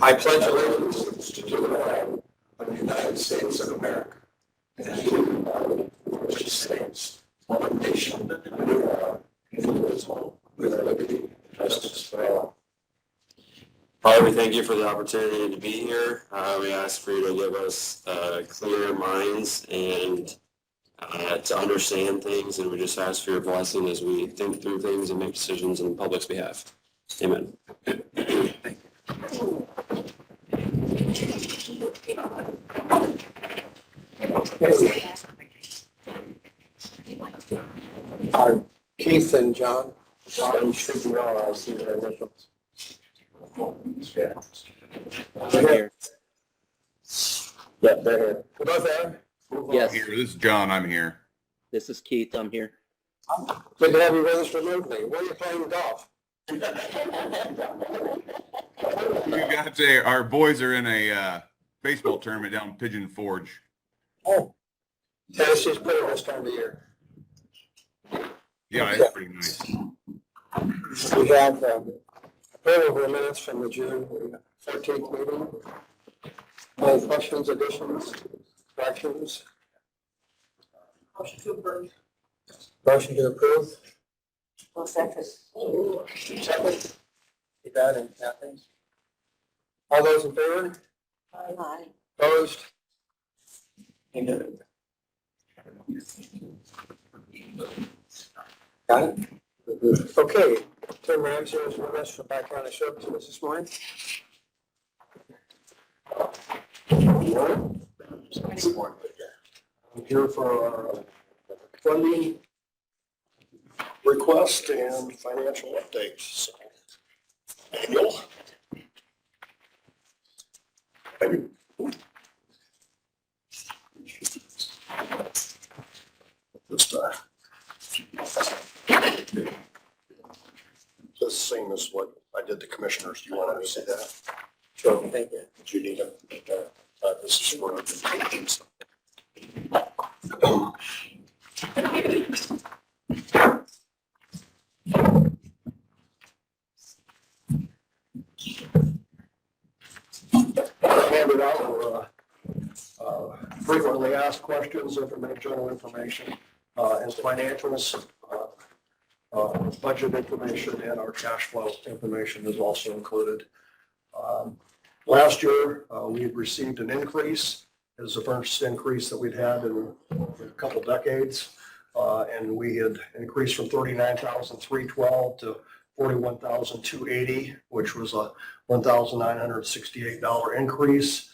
I pledge allegiance to the flag of the United States of America and to the republic which stands one nation under God, indivisible, with liberty and justice for all. Father, we thank you for the opportunity to be here. We ask for you to give us clear minds and to understand things, and we just ask for your blessing as we think through things and make decisions on the public's behalf. Amen. Keith and John, you should be all, I see their initials. Yeah. They're here. Yep, they're here. We're both there? Yes, Here, this is John. I'm here. this is Keith. I'm here. Good to have you with us remotely. Where are you playing golf? Our boys are in a baseball tournament down in Pigeon Forge. Oh. Tennessee's pretty this time of year. Yeah, it's pretty nice. We have approval of minutes from the June 14th meeting. Any questions, additions, corrections? Motion to approve. Motion to approve. Well, second. Second. You got it, Kathy. All those in favor? Aye. Opposed? Got it? Okay, Tim Ramsey is with us from Pike County Services this morning. I'm here for our funding request and financial updates. So, Daniel? Thank you. Just same as what I did to commissioners. Do you want to see that? Sure, thank you. Do you need a, this is for. Handed out for frequently asked questions, general information, and financials, budget information, and our cash flow information is also included. Last year, we had received an increase. It was the first increase that we'd had in a couple decades. And we had increased from $39,312 to $41,280, which was a $1,968 increase.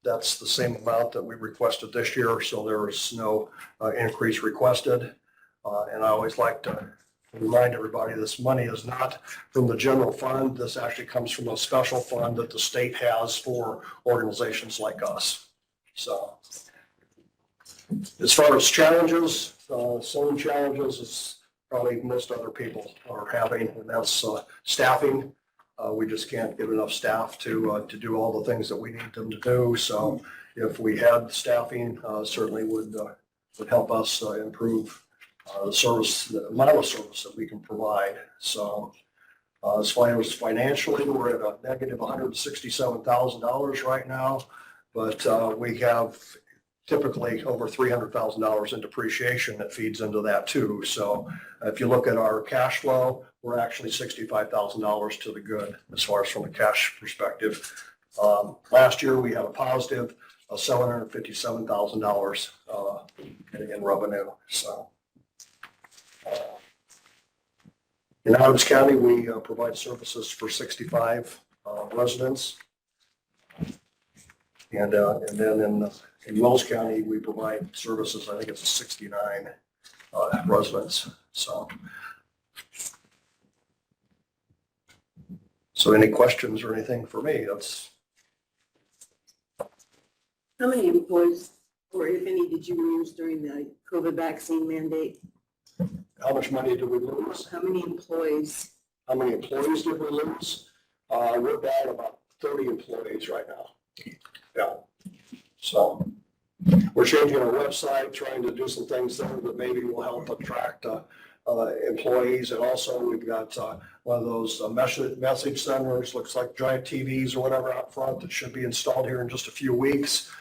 That's the same amount that we requested this year, so there was no increase requested. And I always like to remind everybody this money is not from the general fund. This actually comes from a special fund that the state has for organizations like us. So as far as challenges, some challenges is probably most other people are having, and that's staffing. We just can't get enough staff to do all the things that we need them to do. So if we had staffing, certainly would help us improve the service, the amount of service that we can provide. So as far as financially, we're at a negative $167,000 right now, but we have typically over $300,000 in depreciation that feeds into that too. So if you look at our cash flow, we're actually $65,000 to the good as far as from a cash perspective. Last year, we had a positive of $757,000 in revenue. So in Adams County, we provide services for 65 residents. And then in Wells County, we provide services, I think it's 69 residents. So any questions or anything for me? That's. How many employees, or if any, did you lose during the COVID vaccine mandate? How much money did we lose? How many employees? How many employees did we lose? We're down about 30 employees right now. Yeah. So we're changing our website, trying to do some things there that maybe will help attract employees. And also we've got one of those message centers, looks like giant TVs or whatever out front that should be installed here in just a few weeks.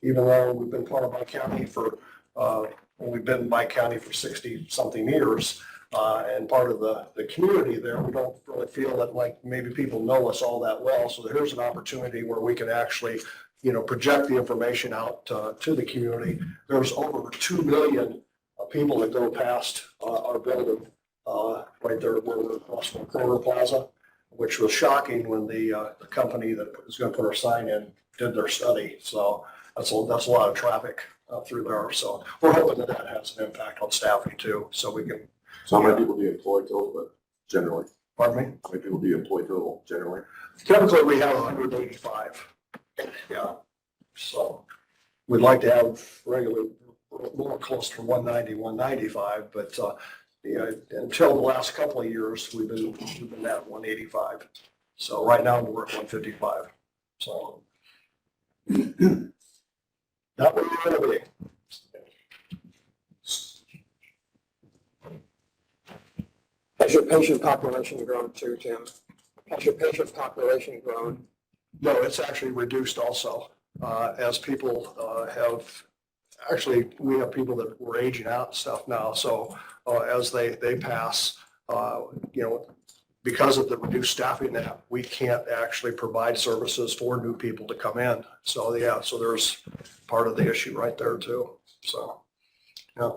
Even though we've been part of my county for, we've been in my county for 60-something years, and part of the community there, we don't really feel that like maybe people know us all that well. So here's an opportunity where we can actually, project the information out to the community. There's over 2 million people that go past our building right there where we're across from Kroger Plaza, which was shocking when the company that is going to put our sign in did their study. So that's a lot of traffic through there. So we're hoping that has an impact on staffing too. So we can. So how many people do you employ total, but generally? Pardon me? How many people do you employ total, generally? Typically, we have 185. Yeah. So we'd like to have regularly more close to 190, 195, but until the last couple of years, we've been at 185. So right now we're at 155. So not where we're going to be. Has your patient population grown too, Tim? Has your patient population grown? No, it's actually reduced also, as people we have people that were aging out and stuff now. So as they pass, because of the reduced staffing that we can't actually provide services for new people to come in. So yeah, so there's part of the issue right there too. So, yeah.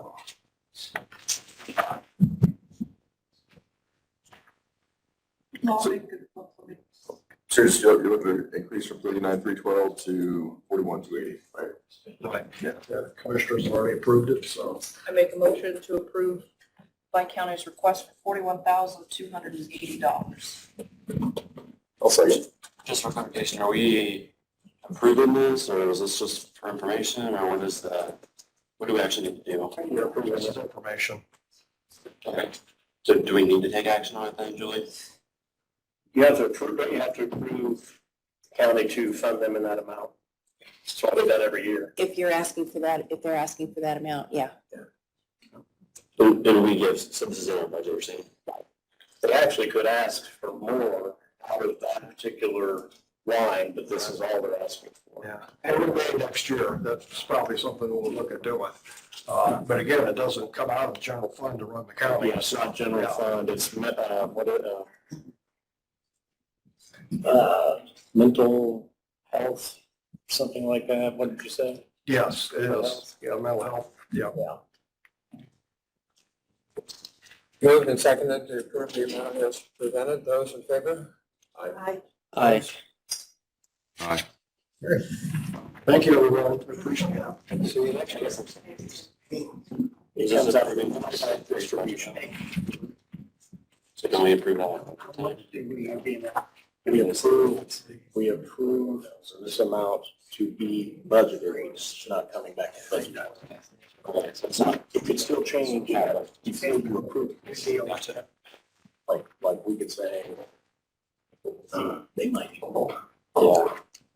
So you're looking to increase from 39,312 to 41,280, right? Right. Yeah, the commissioners already approved it, so. I make a motion to approve Lyon County's request for $41,280. I'll second. Just for clarification, are we approving this, or is this just for information, or what do we actually need to do? You're approving this information. Okay. So do we need to take action on it then, Julie? You have to approve, but you have to approve the county to fund them in that amount. That's what we've done every year. If you're asking for that, if they're asking for that amount, yeah. And we give, so this is in our budget, we're saying? They actually could ask for more out of that particular line, but this is all they're asking for. Yeah, every day next year, that's probably something we'll look at doing. But again, it doesn't come out of the general fund to run the county. Yeah, it's not general fund, it's, mental health, something like that. What did you say? Yes, it is. Yeah, mental health. Yeah. Moved and seconded to approve the amount as presented. Those in favor? Aye. Aye. Aye. Thank you, everyone. Appreciate it. See you next year. It comes out of inside distribution. So can we approve all? We approve this amount to be budgeted, it's not coming back to budget. Okay, so it's not, it could still change, you feel you approve it. Like we could say, they might,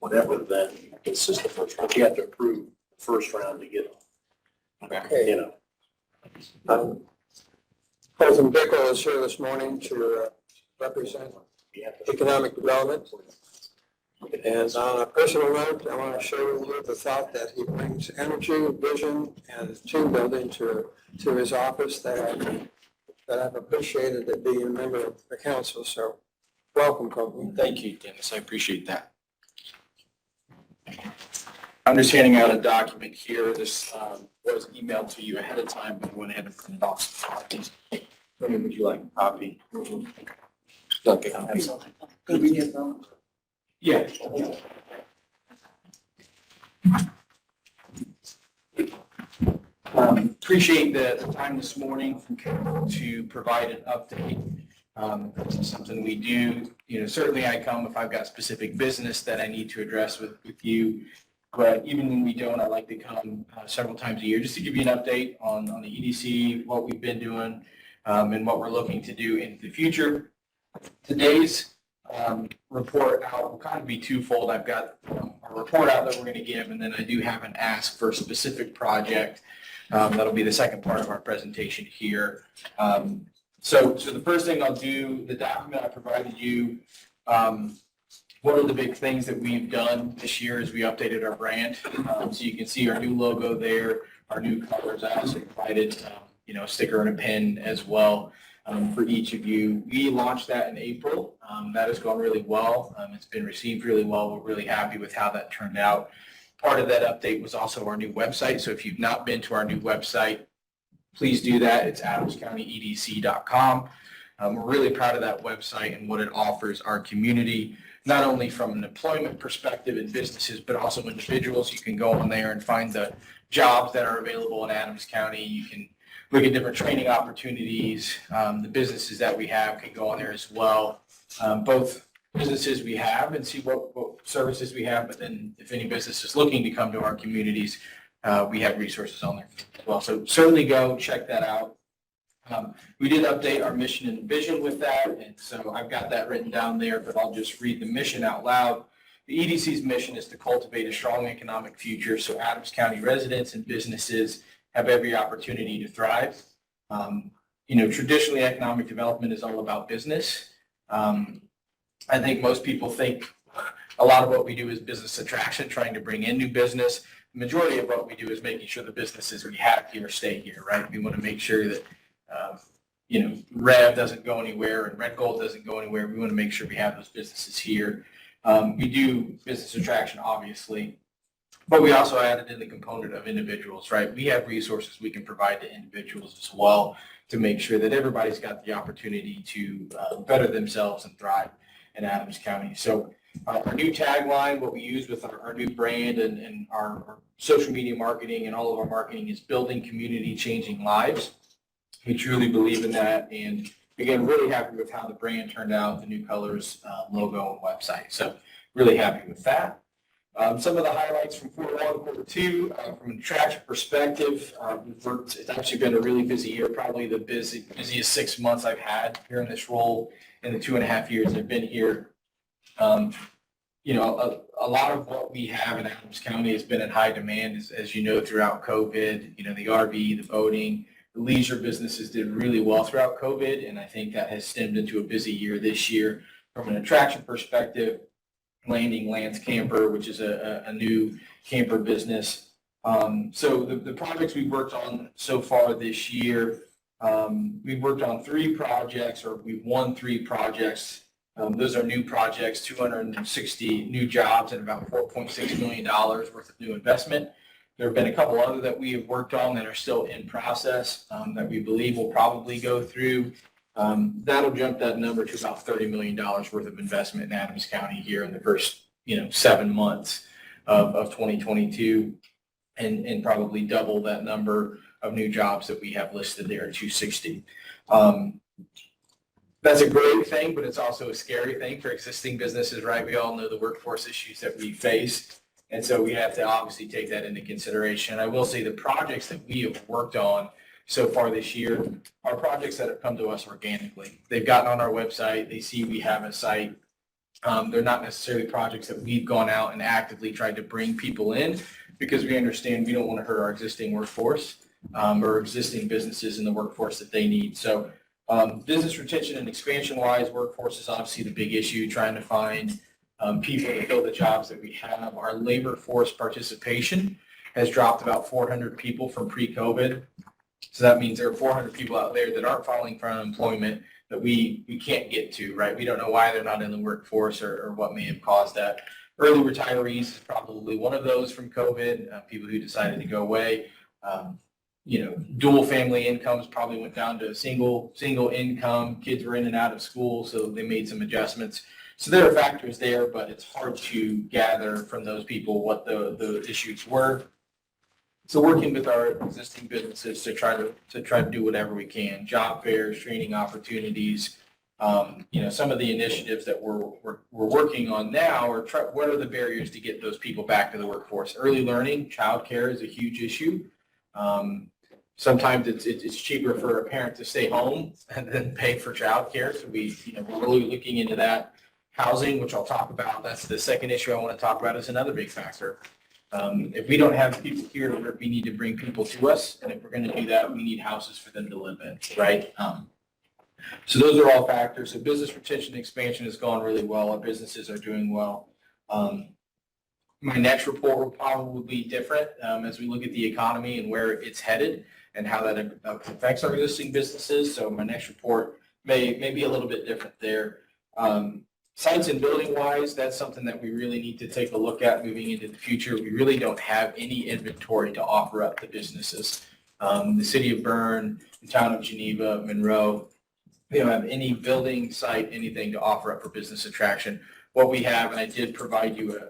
whatever, then it's just the first round. You have to approve the first round to get, Okay. President Bickle is here this morning to represent economic development. And on a personal note, I want to share with you the thought that he brings energy, vision, and team building to his office that I've appreciated at being a member of the council. So welcome, Copeland. Thank you, Dennis. I appreciate that. I'm just handing out a document here. This was emailed to you ahead of time, but I went ahead and printed off some copies. Would you like a copy? Okay. Could we get them? Yeah. Appreciate the time this morning to provide an update. This is something we do, certainly I come if I've got specific business that I need to address with you. But even when we don't, I like to come several times a year just to give you an update on the EDC, what we've been doing, and what we're looking to do in the future. Today's report out will kind of be twofold. I've got a report out that we're going to give, and then I do have an ask for a specific project That'll be the second part of our presentation here. So the first thing I'll do, the document I provided you, what are the big things that we've done this year as we updated our brand? So you can see our new logo there, our new colors. I also provided, a sticker and a pin as well for each of you. We launched that in April. That has gone really well. It's been received really well. We're really happy with how that turned out. Part of that update was also our new website. So if you've not been to our new website, please do that. It's adamscountyedc.com. We're really proud of that website and what it offers our community, not only from an employment perspective in businesses, but also individuals. You can go on there and find the jobs that are available in Adams County. You can look at different training opportunities. The businesses that we have can go on there as well. Both businesses we have and see what services we have, but then if any business is looking to come to our communities, we have resources on there as well. So certainly go check that out. We did update our mission and vision with that, and so I've got that written down there, but I'll just read the mission out loud. The EDC's mission is to cultivate a strong economic future so Adams County residents and businesses have every opportunity to thrive. Traditionally, economic development is all about business. I think most people think a lot of what we do is business attraction, trying to bring in new business. The majority of what we do is making sure the businesses we have here stay here, right? We want to make sure that Rev doesn't go anywhere and Red Gold doesn't go anywhere. We want to make sure we have those businesses here. We do business attraction, obviously, but we also added in the component of individuals, right? We have resources we can provide to individuals as well to make sure that everybody's got the opportunity to better themselves and thrive in Adams County. So our new tagline, what we use with our new brand and our social media marketing and all of our marketing is building community, changing lives. We truly believe in that, and again, really happy with how the brand turned out, the new colors, logo, and website. So really happy with that. Some of the highlights from quarter one, quarter two, from an attraction perspective, it's actually been a really busy year, probably the busiest 6 months I've had here in this role in the 2.5 years I've been here. A lot of what we have in Adams County has been in high demand, as you know, throughout COVID, the RV, the boating, the leisure businesses did really well throughout COVID, and I think that has stemmed into a busy year this year. From an attraction perspective, landing Lance Camper, which is a new camper business. So the projects we've worked on so far this year, we've worked on 3 projects, or we've won 3 projects. Those are new projects, 260 new jobs and about $4.6 million worth of new investment. There have been a couple other that we have worked on that are still in process that we believe will probably go through. That'll jump that number to about $30 million worth of investment in Adams County here in the first 7 months of 2022, and probably double that number of new jobs that we have listed there at 260. That's a great thing, but it's also a scary thing for existing businesses, right? We all know the workforce issues that we face. And so we have to obviously take that into consideration. I will say the projects that we have worked on so far this year are projects that have come to us organically. They've gotten on our website. They see we have a site. They're not necessarily projects that we've gone out and actively tried to bring people in, because we understand we don't want to hurt our existing workforce or existing businesses in the workforce that they need. So business retention and expansion wise, workforce is obviously the big issue, trying to find people to fill the jobs that we have. Our labor force participation has dropped about 400 people from pre-COVID. So that means there are 400 people out there that aren't filing for unemployment that we can't get to, right? We don't know why they're not in the workforce or what may have caused that. Early retirees is probably one of those from COVID, people who decided to go away. Dual family incomes probably went down to single income. Kids were in and out of school, so they made some adjustments. So there are factors there, but it's hard to gather from those people what the issues were. So working with our existing businesses to try to do whatever we can, job fairs, training opportunities, some of the initiatives that we're working on now are what are the barriers to get those people back to the workforce? Early learning, childcare is a huge issue. Sometimes it's cheaper for a parent to stay home and then pay for childcare. So we're really looking into that. Housing, which I'll talk about, that's the second issue I want to talk about, is another big factor. If we don't have people here, we need to bring people to us. And if we're going to do that, we need houses for them to live in, right? So those are all factors. So business retention and expansion has gone really well. Our businesses are doing well. My next report will probably be different as we look at the economy and where it's headed and how that affects our existing businesses. So my next report may be a little bit different there. Sites and building wise, that's something that we really need to take a look at moving into the future. We really don't have any inventory to offer up to businesses. The city of Bern, the town of Geneva, Monroe, they don't have any building site, anything to offer up for business attraction. What we have, and I did provide you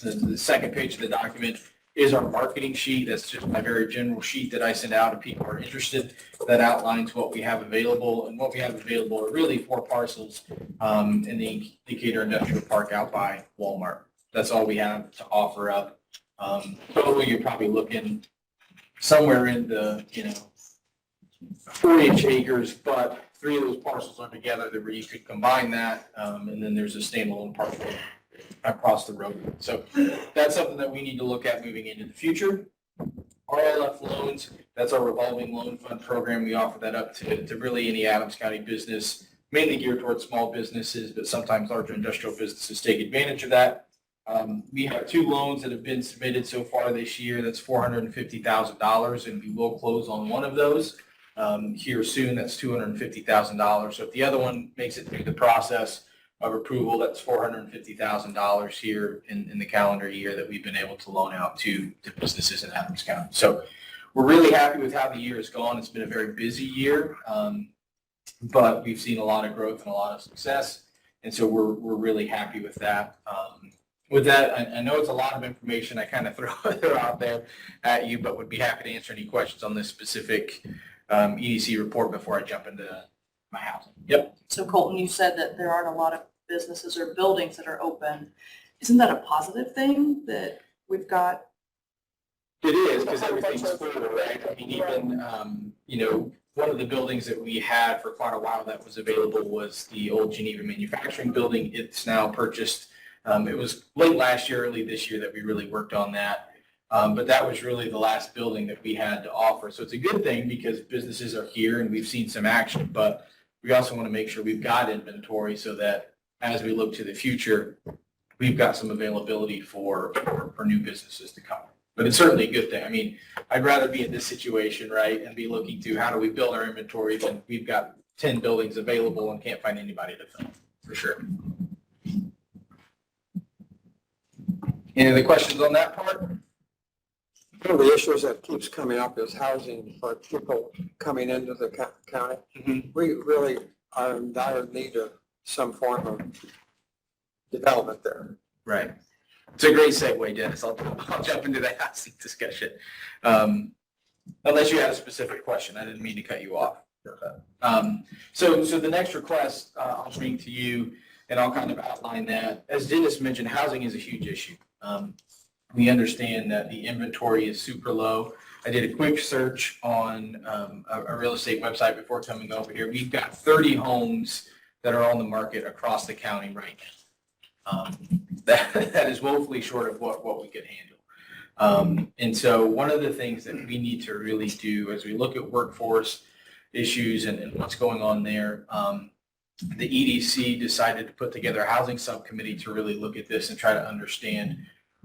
the second page of the document, is our marketing sheet. That's just my very general sheet that I send out if people are interested. That outlines what we have available, and what we have available are really 4 parcels in the Decatur Industrial Park out by Walmart. That's all we have to offer up. Total, you're probably looking somewhere in the 4-ish acres, but 3 of those parcels are together where you could combine that, and then there's a standalone parcel across the road. So that's something that we need to look at moving into the future. RLF loans, that's our revolving loan fund program. We offer that up to really any Adams County business, mainly geared towards small businesses, but sometimes larger industrial businesses take advantage of that. We have 2 loans that have been submitted so far this year. That's $450,000, and we will close on one of those here soon. That's $250,000. So if the other one makes it through the process of approval, that's $450,000 here in the calendar year that we've been able to loan out to businesses in Adams County. So we're really happy with how the year has gone. It's been a very busy year, but we've seen a lot of growth and a lot of success. And so we're really happy with that. With that, I know it's a lot of information I kind of throw out there at you, but would be happy to answer any questions on this specific EDC report before I jump into my housing. Yep. So Colton, you said that there aren't a lot of businesses or buildings that are open. Isn't that a positive thing that we've got? It is, because everything's full, right? I mean, even, one of the buildings that we had for quite a while that was available was the old Geneva manufacturing building. It's now purchased. It was late last year, early this year that we really worked on that. But that was really the last building that we had to offer. So it's a good thing because businesses are here and we've seen some action, but we also want to make sure we've got inventory so that as we look to the future, we've got some availability for new businesses to come. But it's certainly a good thing. I mean, I'd rather be in this situation, right, and be looking to how do we build our inventory than we've got 10 buildings available and can't find anybody to fill, for sure. Any other questions on that part? One of the issues that keeps coming up is housing for people coming into the county. Mm-hmm. We really are in dire need of some form of development there. Right. It's a great segue, Dennis. I'll jump into the housing discussion. Unless you had a specific question. I didn't mean to cut you off. So the next request I'll bring to you, and I'll kind of outline that. As Dennis mentioned, housing is a huge issue. We understand that the inventory is super low. I did a quick search on a real estate website before coming over here. We've got 30 homes that are on the market across the county right now. That is woefully short of what we could handle. And so one of the things that we need to really do as we look at workforce issues and what's going on there, the EDC decided to put together a housing subcommittee to really look at this and try to understand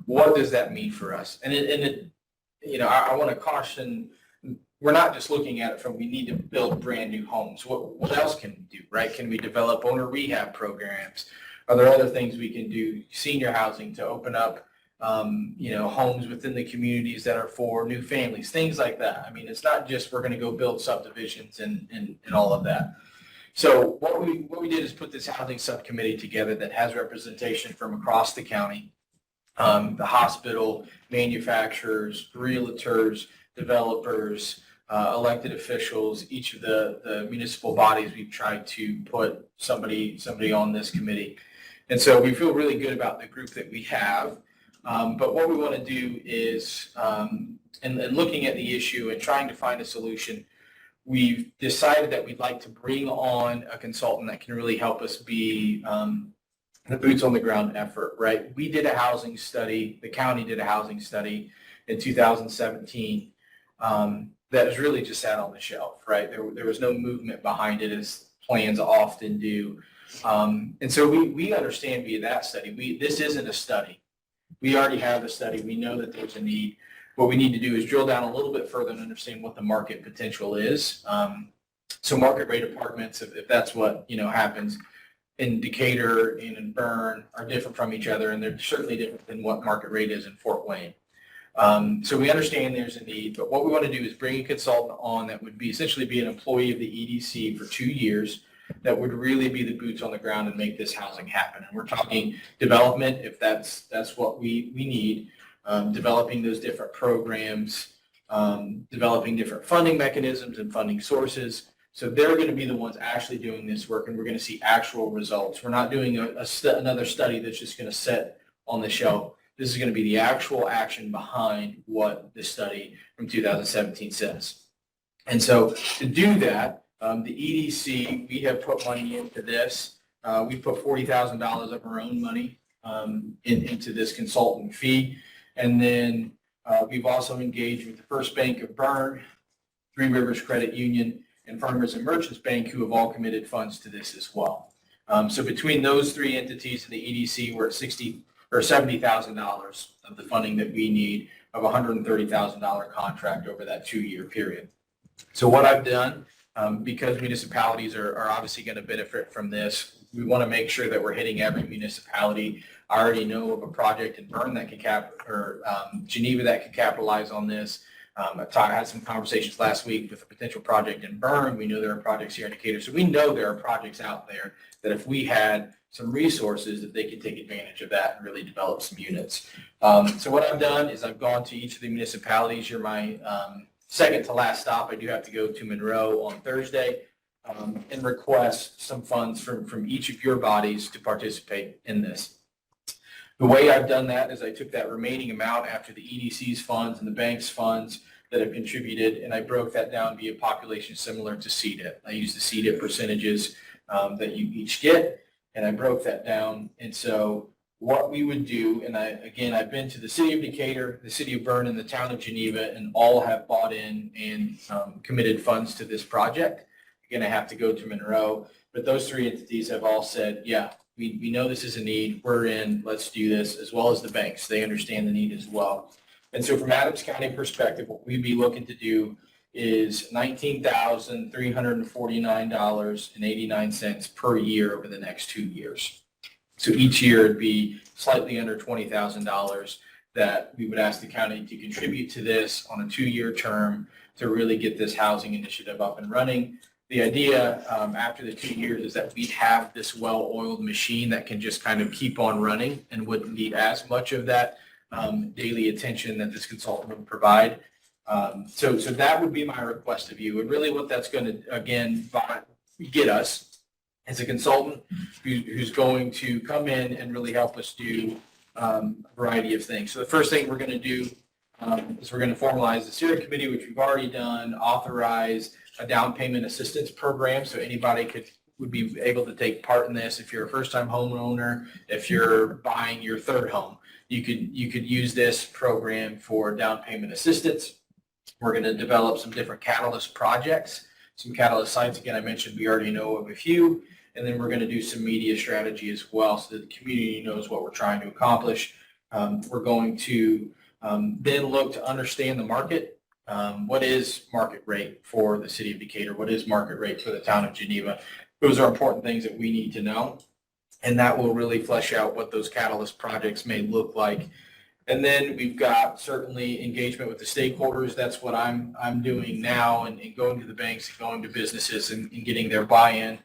what does that mean for us. I want to caution, we're not just looking at it from we need to build brand new homes. What else can we do, right? Can we develop owner rehab programs? Are there other things we can do, senior housing, to open up, homes within the communities that are for new families, things like that. I mean, it's not just we're going to go build subdivisions and all of that. So what we did is put this housing subcommittee together that has representation from across the county, the hospital, manufacturers, realtors, developers, elected officials, each of the municipal bodies. We've tried to put somebody on this committee. And so we feel really good about the group that we have. But what we want to do is, in looking at the issue and trying to find a solution, we've decided that we'd like to bring on a consultant that can really help us be the boots on the ground effort, right? We did a housing study, the county did a housing study in 2017 that was really just sat on the shelf, right? There was no movement behind it as plans often do. And so we understand via that study, this isn't a study. We already have the study. We know that there's a need. What we need to do is drill down a little bit further and understand what the market potential is. So market rate apartments, if that's what, happens in Decatur and in Bern, are different from each other, and they're certainly different than what market rate is in Fort Wayne. So we understand there's a need, but what we want to do is bring a consultant on that would essentially be an employee of the EDC for 2 years that would really be the boots on the ground and make this housing happen. And we're talking development, if that's what we need, developing those different programs, developing different funding mechanisms and funding sources. So they're going to be the ones actually doing this work, and we're going to see actual results. We're not doing another study that's just going to sit on the shelf. This is going to be the actual action behind what the study from 2017 says. And so to do that, the EDC, we have put money into this. We put $40,000 of our own money into this consultant fee. And then we've also engaged with the First Bank of Bern, Three Rivers Credit Union, and Farmers and Merchants Bank, who have all committed funds to this as well. So between those three entities and the EDC, we're at $70,000 of the funding that we need of a $130,000 contract over that 2-year period. So what I've done, because municipalities are obviously going to benefit from this, we want to make sure that we're hitting every municipality. I already know of a project in Bern that could Geneva that could capitalize on this. I had some conversations last week with a potential project in Bern. We know there are projects here in Decatur. So we know there are projects out there that if we had some resources that they could take advantage of that and really develop some units. So what I've done is I've gone to each of the municipalities. You're my second to last stop. I do have to go to Monroe on Thursday and request some funds from each of your bodies to participate in this. The way I've done that is I took that remaining amount after the EDC's funds and the bank's funds that have contributed, and I broke that down via population similar to CDIP. I used the CDIP percentages that you each get, and I broke that down. And so what we would do, and I've been to the city of Decatur, the city of Bern, and the town of Geneva, and all have bought in and committed funds to this project. Again, I have to go to Monroe, but those three entities have all said, yeah, we know this is a need, we're in, let's do this, as well as the banks. They understand the need as well. And so from Adams County perspective, what we'd be looking to do is $19,349.89 per year over the next 2 years. So each year it'd be slightly under $20,000 that we would ask the county to contribute to this on a 2-year term to really get this housing initiative up and running. The idea after the 2 years is that we have this well-oiled machine that can just kind of keep on running and wouldn't need as much of that daily attention that this consultant would provide. So that would be my request of you. And really what that's going to, again, get us as a consultant who's going to come in and really help us do a variety of things. So the first thing we're going to do is we're going to formalize the steering committee, which we've already done, authorize a down payment assistance program. So anybody would be able to take part in this. If you're a first-time homeowner, if you're buying your third home, you could use this program for down payment assistance. We're going to develop some different catalyst projects, some catalyst sites. Again, I mentioned we already know of a few. And then we're going to do some media strategy as well so that the community knows what we're trying to accomplish. We're going to then look to understand the market. What is market rate for the city of Decatur? What is market rate for the town of Geneva? Those are important things that we need to know. And that will really flesh out what those catalyst projects may look like. And then we've got certainly engagement with the stakeholders. That's what I'm doing now, and going to the banks and going to businesses and getting their buy-in.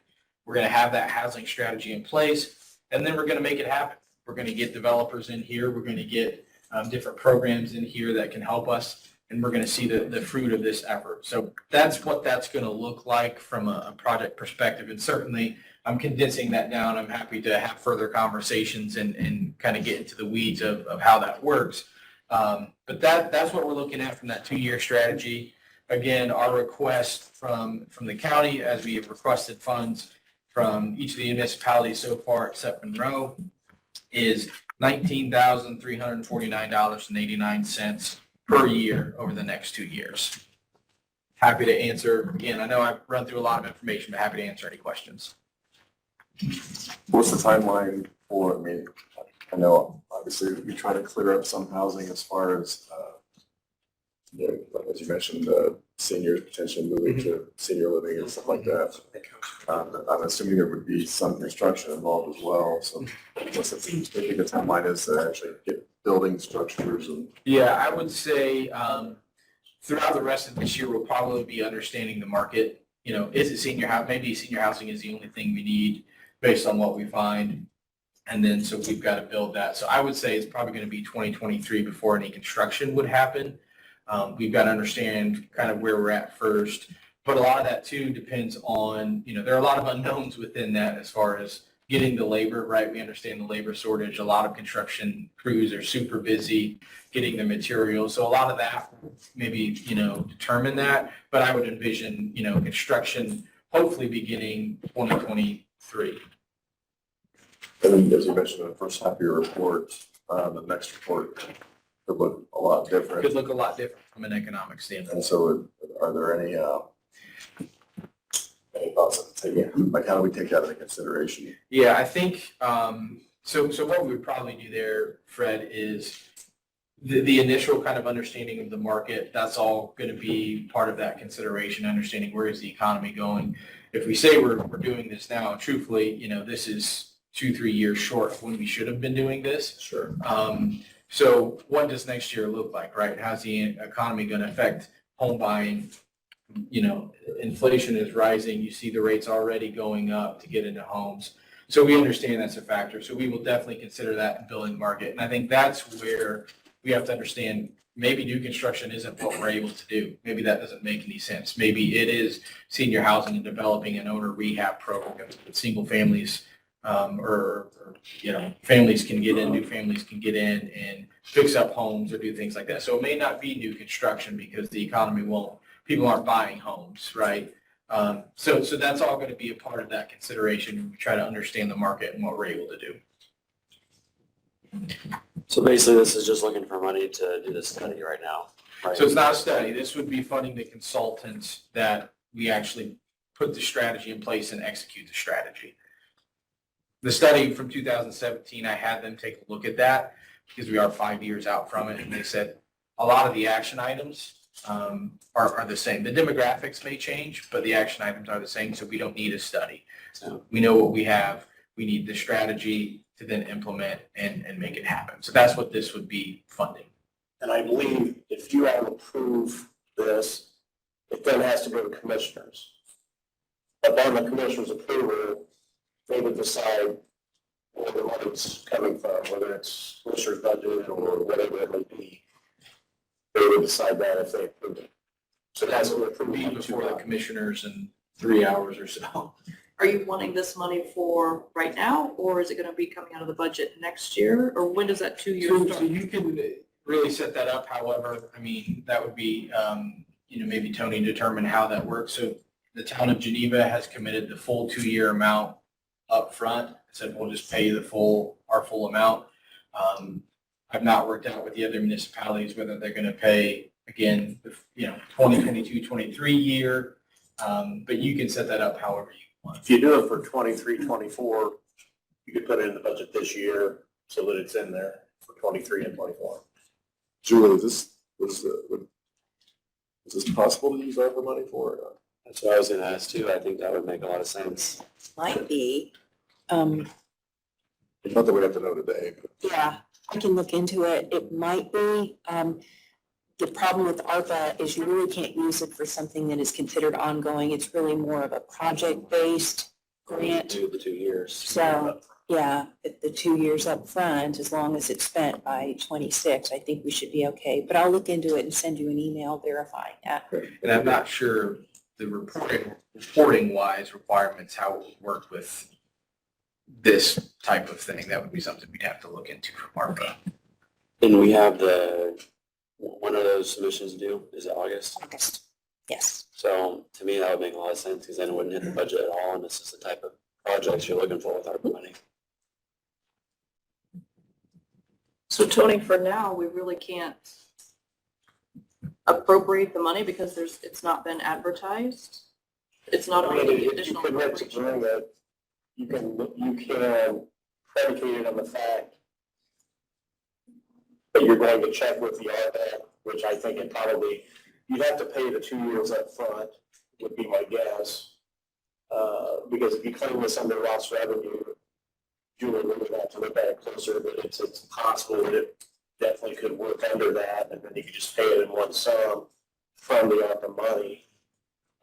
We're going to have that housing strategy in place, and then we're going to make it happen. We're going to get developers in here. We're going to get different programs in here that can help us, and we're going to see the fruit of this effort. So that's what that's going to look like from a project perspective, and certainly I'm condensing that down. I'm happy to have further conversations and kind of get into the weeds of how that works. But that's what we're looking at from that 2-year strategy. Again, our request from the county, as we have requested funds from each of the municipalities so far except Monroe is $19,349.89 per year over the next 2 years. Happy to answer. Again, I know I've run through a lot of information, but happy to answer any questions. What's the timeline for, I mean, I know obviously we try to clear up some housing as far as, like as you mentioned, seniors potentially moving to senior living and stuff like that. I'm assuming there would be some construction involved as well. So what's the timeline is to actually get building structures and. Yeah, I would say throughout the rest of this year, we'll probably be understanding the market. You know, is it senior housing? Maybe senior housing is the only thing we need based on what we find. And then, so we've got to build that. So I would say it's probably going to be 2023 before any construction would happen. We've got to understand kind of where we're at first. But a lot of that too depends on, you know, there are a lot of unknowns within that as far as getting the labor, right? We understand the labor shortage. A lot of construction crews are super busy getting the materials. So a lot of that maybe, you know, determine that. But I would envision, you know, construction hopefully beginning 2023. And as you mentioned in the first half of your report, the next report could look a lot different. Could look a lot different from an economic standpoint. And so are there any thoughts on like how do we take that into consideration? Yeah, I think, so what we would probably do there, Fred, is the initial kind of understanding of the market, that's all going to be part of that consideration, understanding where is the economy going. If we say we're doing this now, truthfully, you know, this is 2-3 years short of when we should have been doing this. Sure. So what does next year look like, right? How's the economy going to affect home buying? You know, inflation is rising. You see the rates already going up to get into homes. So we understand that's a factor. So we will definitely consider that in building market. And I think that's where we have to understand maybe new construction isn't what we're able to do. Maybe that doesn't make any sense. Maybe it is senior housing and developing an owner rehab program with single families or you know, families can get in, new families can get in and fix up homes or do things like that. So it may not be new construction because the economy won't, people aren't buying homes, right? So that's all going to be a part of that consideration. We try to understand the market and what we're able to do. So basically, this is just looking for money to do this study right now, right? So it's not a study. This would be funding the consultants that we actually put the strategy in place and execute the strategy. The study from 2017, I had them take a look at that because we are 5 years out from it. And they said a lot of the action items are the same. The demographics may change, but the action items are the same. So we don't need a study. So we know what we have. We need the strategy to then implement and make it happen. So that's what this would be funding. And I believe if you all approve this, it then has to go to commissioners. Upon the commissioner's approval, they would decide where the money's coming from, whether it's commissioner's budget or whatever it may be. They would decide that if they approve it. So that's what we're Be approving before the commissioners in 3 hours or so. Are you wanting this money for right now, or is it going to be coming out of the budget next year, or when does that 2 years So start? you can really set that up. However, I mean, that would be, you know, maybe Tony determine how that works. So the town of Geneva has committed the full 2-year amount up front. Said we'll just pay our full amount. I've not worked out with the other municipalities whether they're going to pay again, you know, 2022, 23 year. But you can set that up however you want. If you do it for 23, 24, you could put it in the budget this year so that it's in there for 23 and 24. Julie, is this possible to use ARPA money for? That's what I was going to ask too. I think that would make a lot of sense. Might be. Not that we have to know today, but. Yeah, I can look into it. It might be. The problem with ARPA is you really can't use it for something that is considered ongoing. It's really more of a project-based grant. Do the 2 years. So, yeah, the 2 years up front, as long as it's spent by 26, I think we should be okay. But I'll look into it and send you an email verifying that. And I'm not sure the reporting wise requirements, how it would work with this type of thing. That would be something we'd have to look into from ARPA. And we have when are those submissions due? Is it August? August, yes. So to me, that would make a lot of sense because then it wouldn't hit the budget at all. And this is the type of projects you're looking for with ARPA money. So Tony, for now, we really can't appropriate the money because it's not been advertised. It's not on the additional commit to appropriation. doing that, you can predicate it on the fact that you're going to check with the RDAC, which I think it probably, you'd have to pay the 2 years up front, would be my guess. Because if you claim this under lost revenue, Julie would have to look at it closer, but it's possible that it definitely could work under that, and then you could just pay it in one sum from the ARPA money.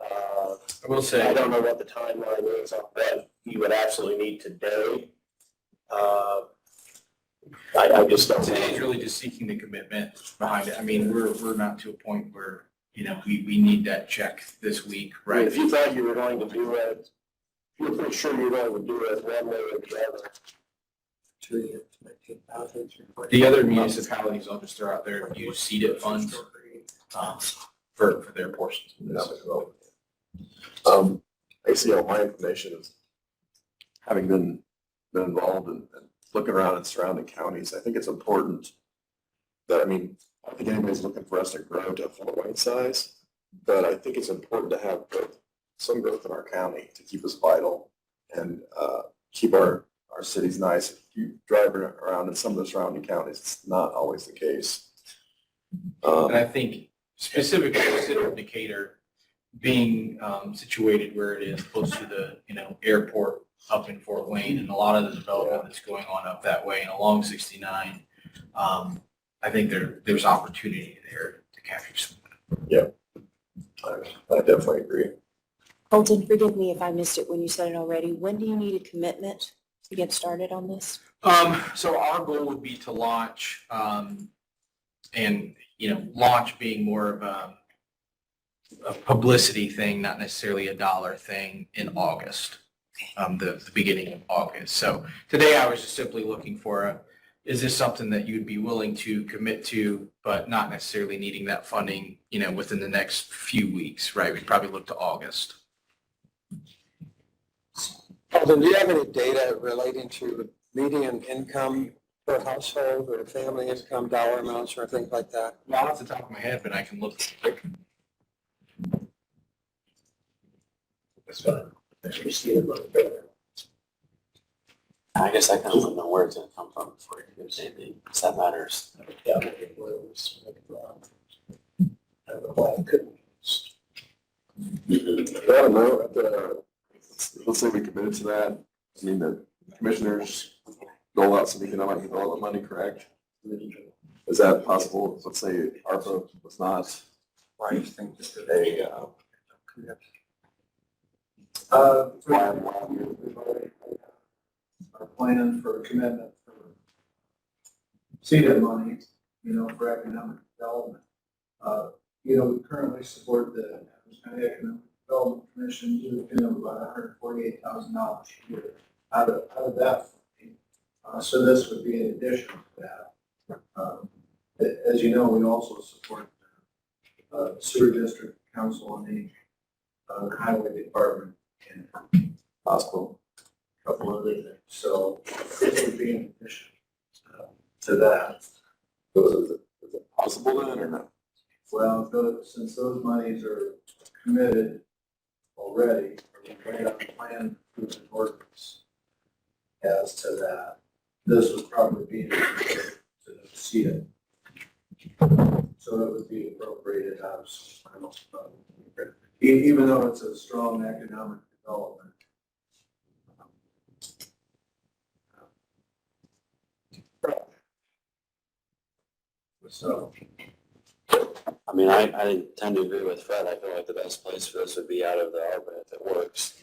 I will I say, don't know what the timeline is on what you would absolutely need today. I just don't today is know. really just seeking the commitment behind it. I mean, we're not to a point where, we need that check this week, I mean, right? if you thought you were going to do it, you're pretty sure you're going to do it one way or the other. The other municipalities, I'll just throw out there, use CEDAT funds for their portions of this. ACL, my information is, having been involved and looking around in surrounding counties, I think it's important that, I don't think anybody's looking for us to grow to Fort Wayne size, but I think it's important to have growth, some growth in our county to keep us vital and keep our cities nice. If you drive around in some of the surrounding counties, it's not always the case. And I think specifically consider Decatur being situated where it is close to the, airport up in Fort Wayne and a lot of the development that's going on up that way and along 69. I think there's opportunity there to capture some. I definitely agree. Colton, forgive me if I missed it when you said it already. When do you need a commitment to get started on this? So our goal would be to launch, and, launch being more of a publicity thing, not necessarily a dollar thing in August, the beginning of August. So today I was just simply looking for is this something that you'd be willing to commit to, but not necessarily needing that funding, within the next few weeks, right? We'd probably look to August. Alden, do you have any data relating to median income per household or family income dollar amounts or things like that? Not off the top of my head, but I can look quick. That's fine. I guess I kind of want to know where it's going to come from before you can say anything, because that matters. I don't know, let's say we committed to that, the commissioners dole out some economic development money, correct? Is that possible? Let's say ARPA was not, Why think this today, Our plan for commitment for CEDA money, for economic development. We currently support the Adams County Economic Development Commission to the tune of about $148,000 a year out of that funding. So this would be in addition to that. As you know, we also support Sewer District Council on the Highway Department and possible? a couple other things. So it would be in addition to that. Is it possible then, or not? Well, since those monies are committed already, we're going to plan through an ordinance as to that. This would probably be to see it. So it would be appropriated out of some final fund. Even though it's a strong economic development. So. I tend to agree with Fred. I feel like the best place for this would be out of the ARPA if it works.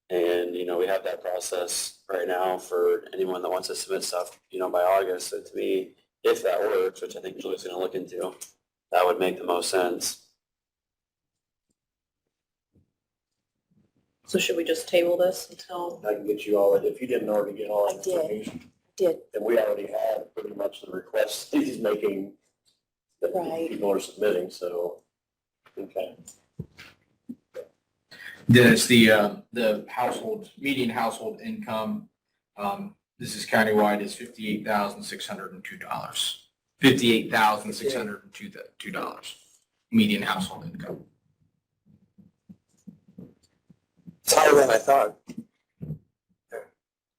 And, we have that process right now for anyone that wants to submit stuff, by August. So to me, if that works, which I think Julie's going to look into, that would make the most sense. So should we just table this until? I can get you all, if you didn't already get all I that did. information. Did, And we already had pretty much the requests he's making that Right. people are submitting, so, okay. Then it's the household, median household income. This is countywide is $58,602. $58,602 median household income. It's higher than I thought.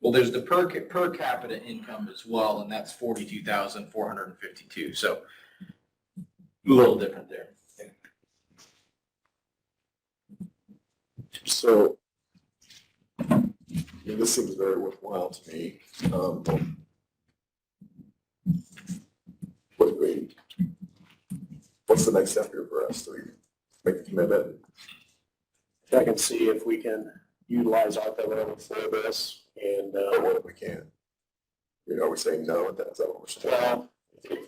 Well, there's the per capita income as well, and that's 42,452. So a little different there. So, yeah, this seems very worthwhile to me. What's the next step here for us? Do we make a commitment? I can see if we can utilize ARPA money for this and, Or what if we can't? You know, are we saying no? Is that what we're saying? well,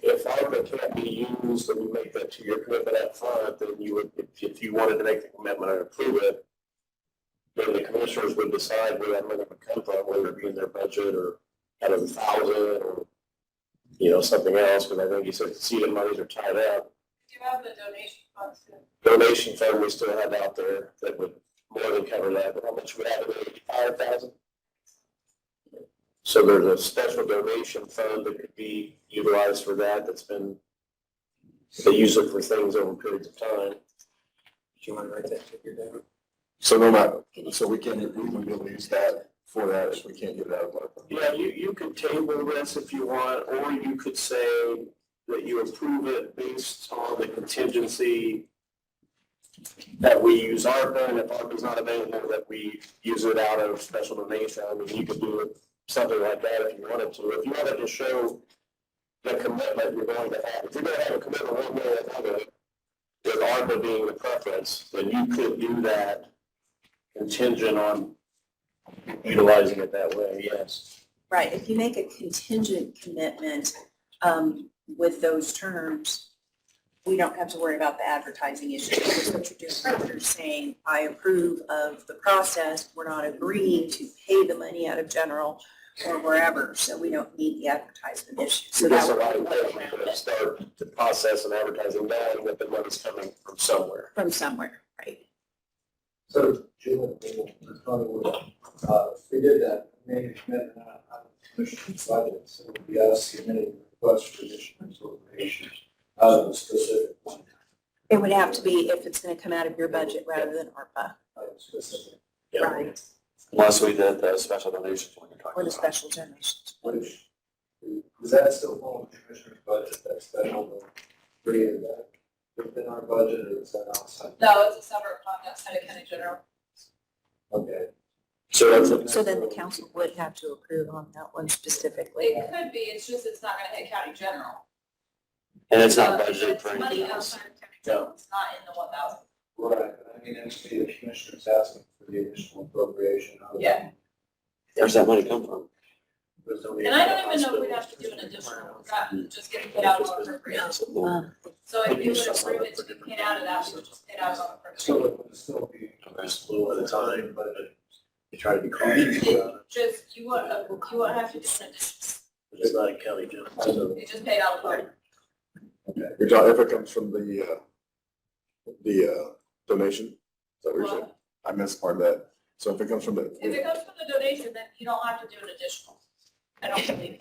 if ARPA can't be used and you make that to your commitment up front, then you would, if you wanted to make the commitment and approve it, then the commissioners would decide where that money would come from, whether it be in their budget or out of the 1,000 or, you know, something else, because I think you said CEDA monies are tied up. Do you have the donation funds too? Donation fund we still have out there that would more than cover that, but how much would have it, 85,000? So there's a special donation fund that could be utilized for that, they use it for things over periods of time. Do you want to write that figure down? So no matter, so we wouldn't be able to use that for that if we can't get it out of ARPA. Yeah, you could table this if you want, or you could say that you approve it based on the contingency that we use ARPA, and if ARPA is not available, that we use it out of special donation. I mean, you could do it, something like that if you wanted to. If you wanted to show the commitment you're going to have, if you're going to have a commitment one way or another, with ARPA being the preference, then you could do that contingent on utilizing it that way, yes. Right, if you make a contingent commitment with those terms, we don't have to worry about the advertising issue. Because what you're doing, you're saying, I approve of the process, we're not agreeing to pay the money out of general or wherever, so we don't need the advertisement issue. So That's a that lot of would way be around to it start the process and advertising, knowing that the money's coming from somewhere. from somewhere, right? So, Jim, we did that, made a commitment on the commission's budget, so we got submitted request for additional appropriations out of a specific one. It would have to be if it's going to come out of your budget rather than ARPA, Specific, right? Unless we did the special donations when you're talking Or the about. special donations. which, does that still fall in the commissioner's budget, that special, created that within our budget, or is that outside? No, it's a separate fund outside of county general. Okay. So that's, So then the council would have to approve on that one specifically. It could be, it's just it's not gonna hit county general. and it's not It's budgeted for money anything else. outside of county general, it's not in the 1,000. Right, but I mean, actually, the commissioner's asking for the additional appropriation. Yeah. Where's that money come from? And I don't even know if we'd have to do an additional, that just get paid out on appropriate. So if you would approve it to be paid out of that, we would just pay it out on So appropriate. it would still be. Just a little at a time. But You try to be cautious. Just, you won't have to do an additional, It's not a county general. So you just paid out of part. You're talking, if it comes from the donation, is that what you're saying? Well, I missed part of that. So if it comes from if the, it comes from the donation, then you don't have to do an additional. I don't believe.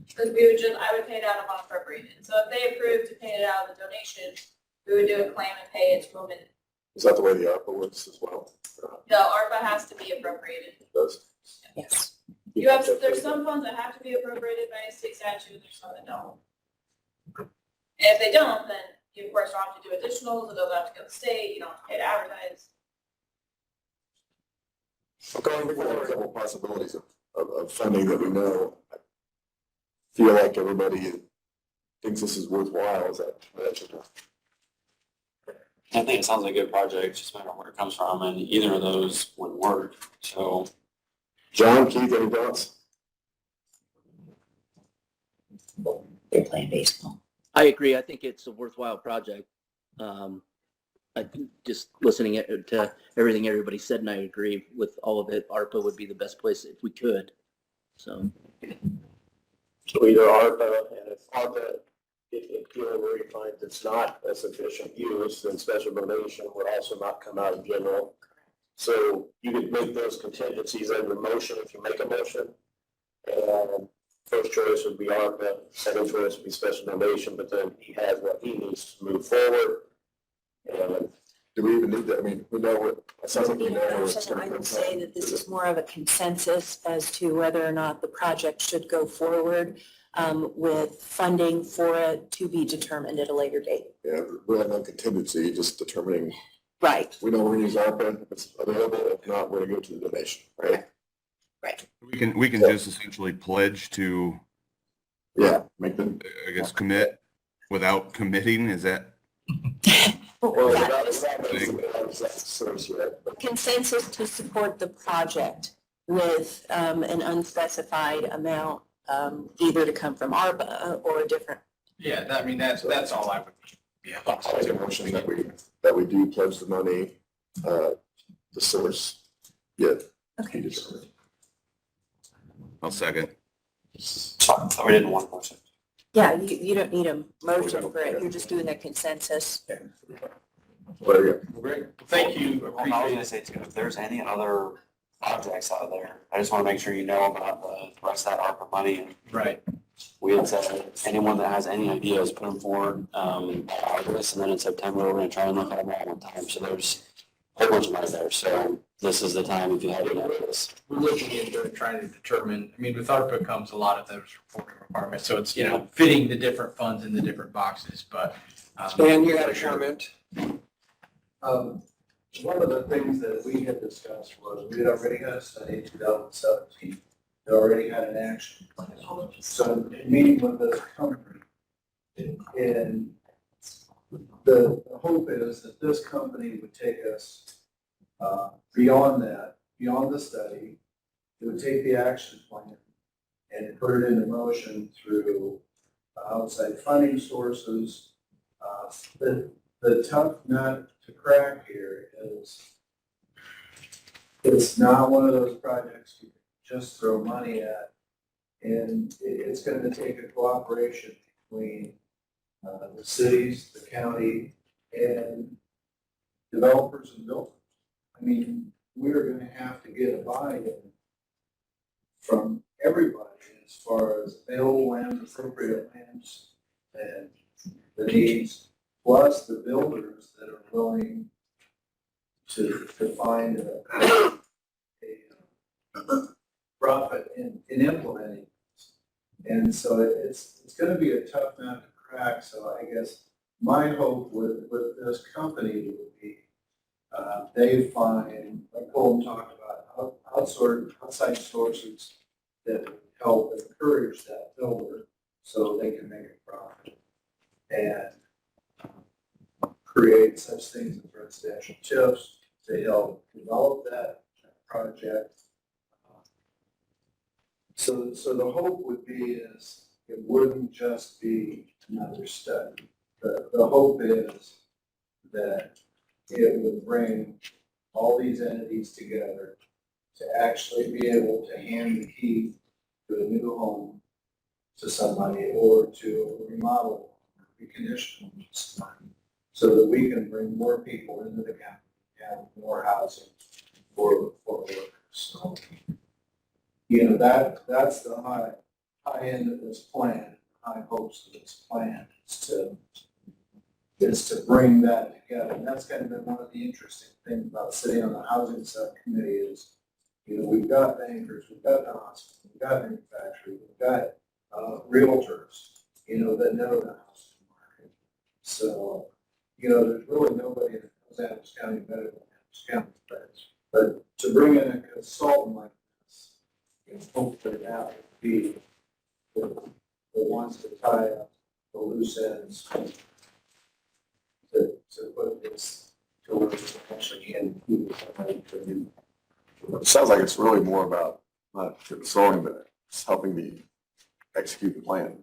Because we would just, I would pay it out of unappropriated. So if they approve to pay it out of the donation, we would do a claim and pay it to them. And is that the way the ARPA works as well? the ARPA has to be appropriated. It does. Yes. You have, there's some funds that have to be appropriated by state statute, there's some that don't. And if they don't, then you of course don't have to do additionals, it doesn't have to go to the state, you don't have to pay to advertise. Going forward, a couple of possibilities of funding that we know. I feel like everybody thinks this is worthwhile, is that? I think it sounds like a good project, just a matter of where it comes from, and either of those would work, so. John, Keith, any thoughts? They're playing baseball. I agree. I think it's a worthwhile project. Just listening to everything everybody said, and I agree with all of it. ARPA would be the best place if we could. So, So either ARPA, and if ARPA, if Gilroy finds it's not a sufficient use, then special donation would also not come out of general. So you could make those contingencies in the motion if you make a motion. And first choice would be ARPA, second choice would be special donation, but then he has what he needs to move forward. And Do we even need that? I mean, we know what, it sounds like we know where it's I gonna would come say from. that this is more of a consensus as to whether or not the project should go forward with funding for it to be determined at a later date. Yeah, we have no contingency, just determining, Right. we know we're gonna use ARPA, if it's available, if not, we're gonna go to the donation, right? Right. We can just essentially pledge to, Yeah, make them, I guess, commit without committing, is that? Well, Yeah, without- just without source yet, but consensus to support the project with an unspecified amount, either to come from ARPA or a different. Yeah, I mean, that's all I would, yeah. I'll make a motion that we do pledge the money, the source, yet Okay. be determined. I'll second. We didn't want motion. Yeah, you don't need a motion for it. You're just doing a consensus. Well, yeah, Great. Thank you. Well, I was Appreciate gonna it. say too, if there's any other projects out there, I just wanna make sure you know about the rest of that ARPA money. And Right. we had said, anyone that has any ideas, put them forward, August, and then in September, we're gonna try and look at them all one time. So there's a whole bunch of money there. So this is the time if you have any ideas. We're looking into it, trying to determine, I mean, with ARPA comes a lot of those reporting requirements. So it's, fitting the different funds in the different boxes, but. Stan, you had a comment? One of the things that we had discussed was we had already had a study in 2017. We already had an action plan. So in meeting with this company, and the hope is that this company would take us beyond that, beyond the study. It would take the action plan and put it into motion through outside funding sources. The tough nut to crack here is it's not one of those projects you can just throw money at. And it's going to take a cooperation between the cities, the county, and developers and builders. I mean, we're going to have to get a buy-in from everybody as far as available land, appropriate lands, and the needs, plus the builders that are willing to find a profit in implementing this. And so it's going to be a tough nut to crack. So I guess my hope with this company would be they find, like Colton talked about, outside sources that would help encourage that builder so they can make a profit and create such things as residential tips to help develop that project. So the hope would be is it wouldn't just be another study. The hope is that it would bring all these entities together to actually be able to hand the key to a new home to somebody or to remodel, recondition somebody, so that we can bring more people into the county, have more housing for workers. So, that's the high end of this plan, high hopes of this plan is to bring that together. And that's kind of been one of the interesting things about sitting on the housing subcommittee is, we've got bankers, we've got the hospital, we've got manufacturers, we've got realtors, that know the housing market. So, there's really nobody that knows Adams County better than Adams County does. But to bring in a consultant like this, hopefully that would be the ones to tie up the loose ends to put this to work actually in. it sounds like it's really more about not consoling, but it's helping me execute the plan.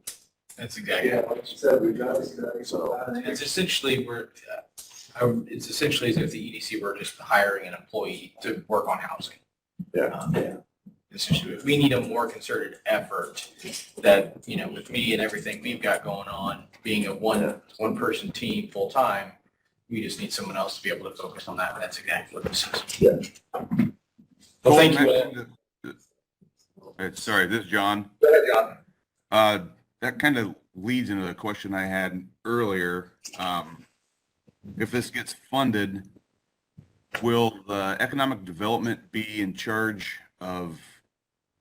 That's exactly. Yeah, like you said, we've got to study. It's essentially, it's essentially as if the EDC were just hiring an employee to work on housing. Yeah. Essentially, we need a more concerted effort that, with me and everything we've got going on, being a one-person team full-time, We just need someone else to be able to focus on that. And that's exactly what this is. Well, thank you all. Sorry, this is John. Go ahead, John. That kind of leads into the question I had earlier. If this gets funded, will the economic development be in charge of,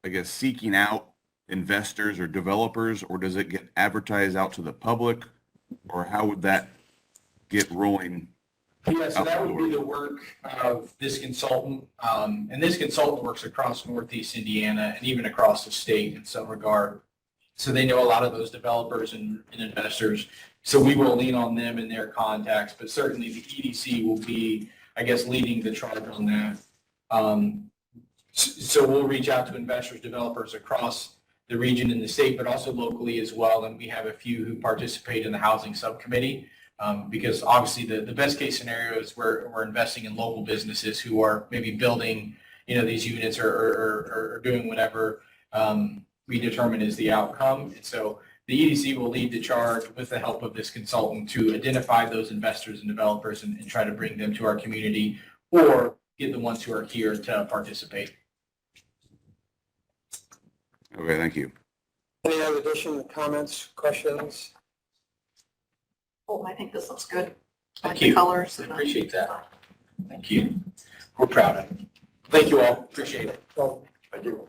I guess, seeking out investors or developers, or does it get advertised out to the public, or how would that get rolling? Yeah, so that would be the work of this consultant. And this consultant works across Northeast Indiana and even across the state in some regard. So they know a lot of those developers and investors. So we will lean on them and their contacts, but certainly the EDC will be, I guess, leading the charge on that. So we'll reach out to investors, developers across the region and the state, but also locally as well. And we have a few who participate in the housing subcommittee. Because obviously the best case scenario is we're investing in local businesses who are maybe building, these units or doing whatever we determine is the outcome. And so the EDC will lead the charge with the help of this consultant to identify those investors and developers and try to bring them to our community or get the ones who are here to participate. Okay, thank you. Any other additional comments, questions? Oh, I think this looks good. I like Thank the you. colors. I appreciate that. Thank you. We're proud of it. Thank you all. Appreciate it. Oh, thank you.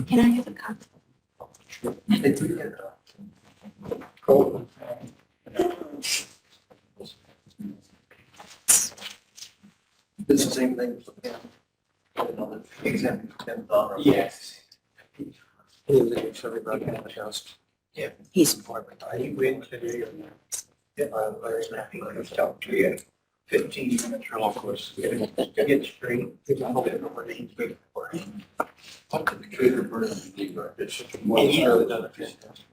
Can I have a copy? Cool. It's the same thing. Example. Yes. Everybody in the house. He's Are you in today or not? Yeah, I'm very happy to talk to you. 15 minutes real close. Get straight. What the computer version it's really done a fantastic.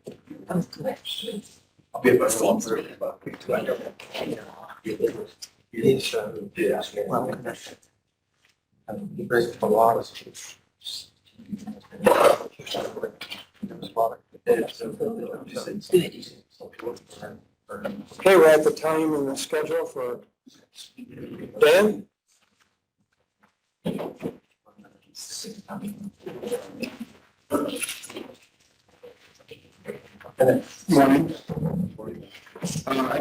I'll be about one for about 2 hours. It's, well connected. And he brings a lot of. Okay, we're at the time and the schedule for Dan. Morning. I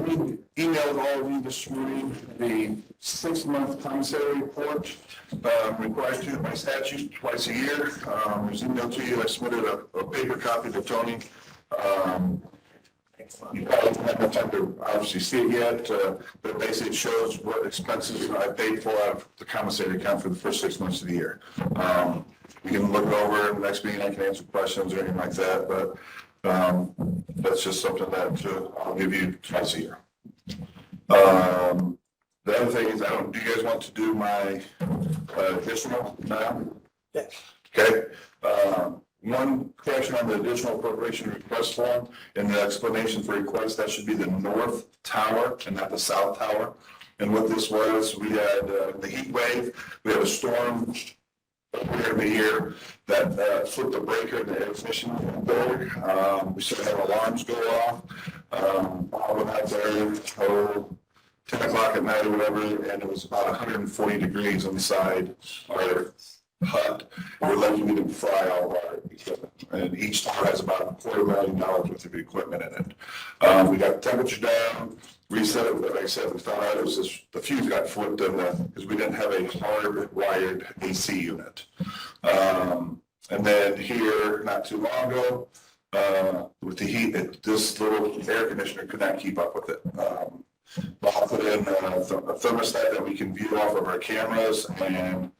emailed all of you this morning the 6-month commissary report required to by statute twice a year. It was emailed to you. I submitted a paper copy to Tony. You probably haven't had time to obviously see it yet, but basically it shows what expenses I paid for out of the commissary account for the first 6 months of the year. We can look it over in the next meeting. I can answer questions or anything like that, but that's just something that I'll give you twice a year. The other thing is, do you guys want to do my additional now? Yes. Okay. One correction on the additional appropriation request form and the explanation for request, that should be the north tower and not the south tower. And what this was, we had the heat wave, we had a storm earlier in the year that flipped the breaker in the air conditioning building. We started having alarms go off. I went out there, 10 o'clock at night or whatever, and it was about 140 degrees inside our hut. We're lucky we didn't fry all of our equipment. And each tower has about $250,000 worth of equipment in it. We got the temperature down, reset it. Like I said, we found out it was this, the fuse got flipped in because we didn't have a hard-wired AC unit. And then here, not too long ago, with the heat, this little air conditioner could not keep up with it. Bob put in a thermostat that we can view off of our cameras, and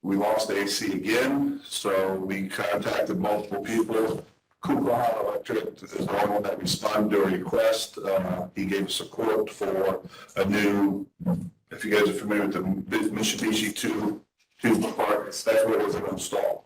we lost the AC again, so we contacted multiple people. Cooper Electric is the only one that responded to a request. He gave us a quote for a new, if you guys are familiar with the Mitsubishi tube part, that's what it was to install.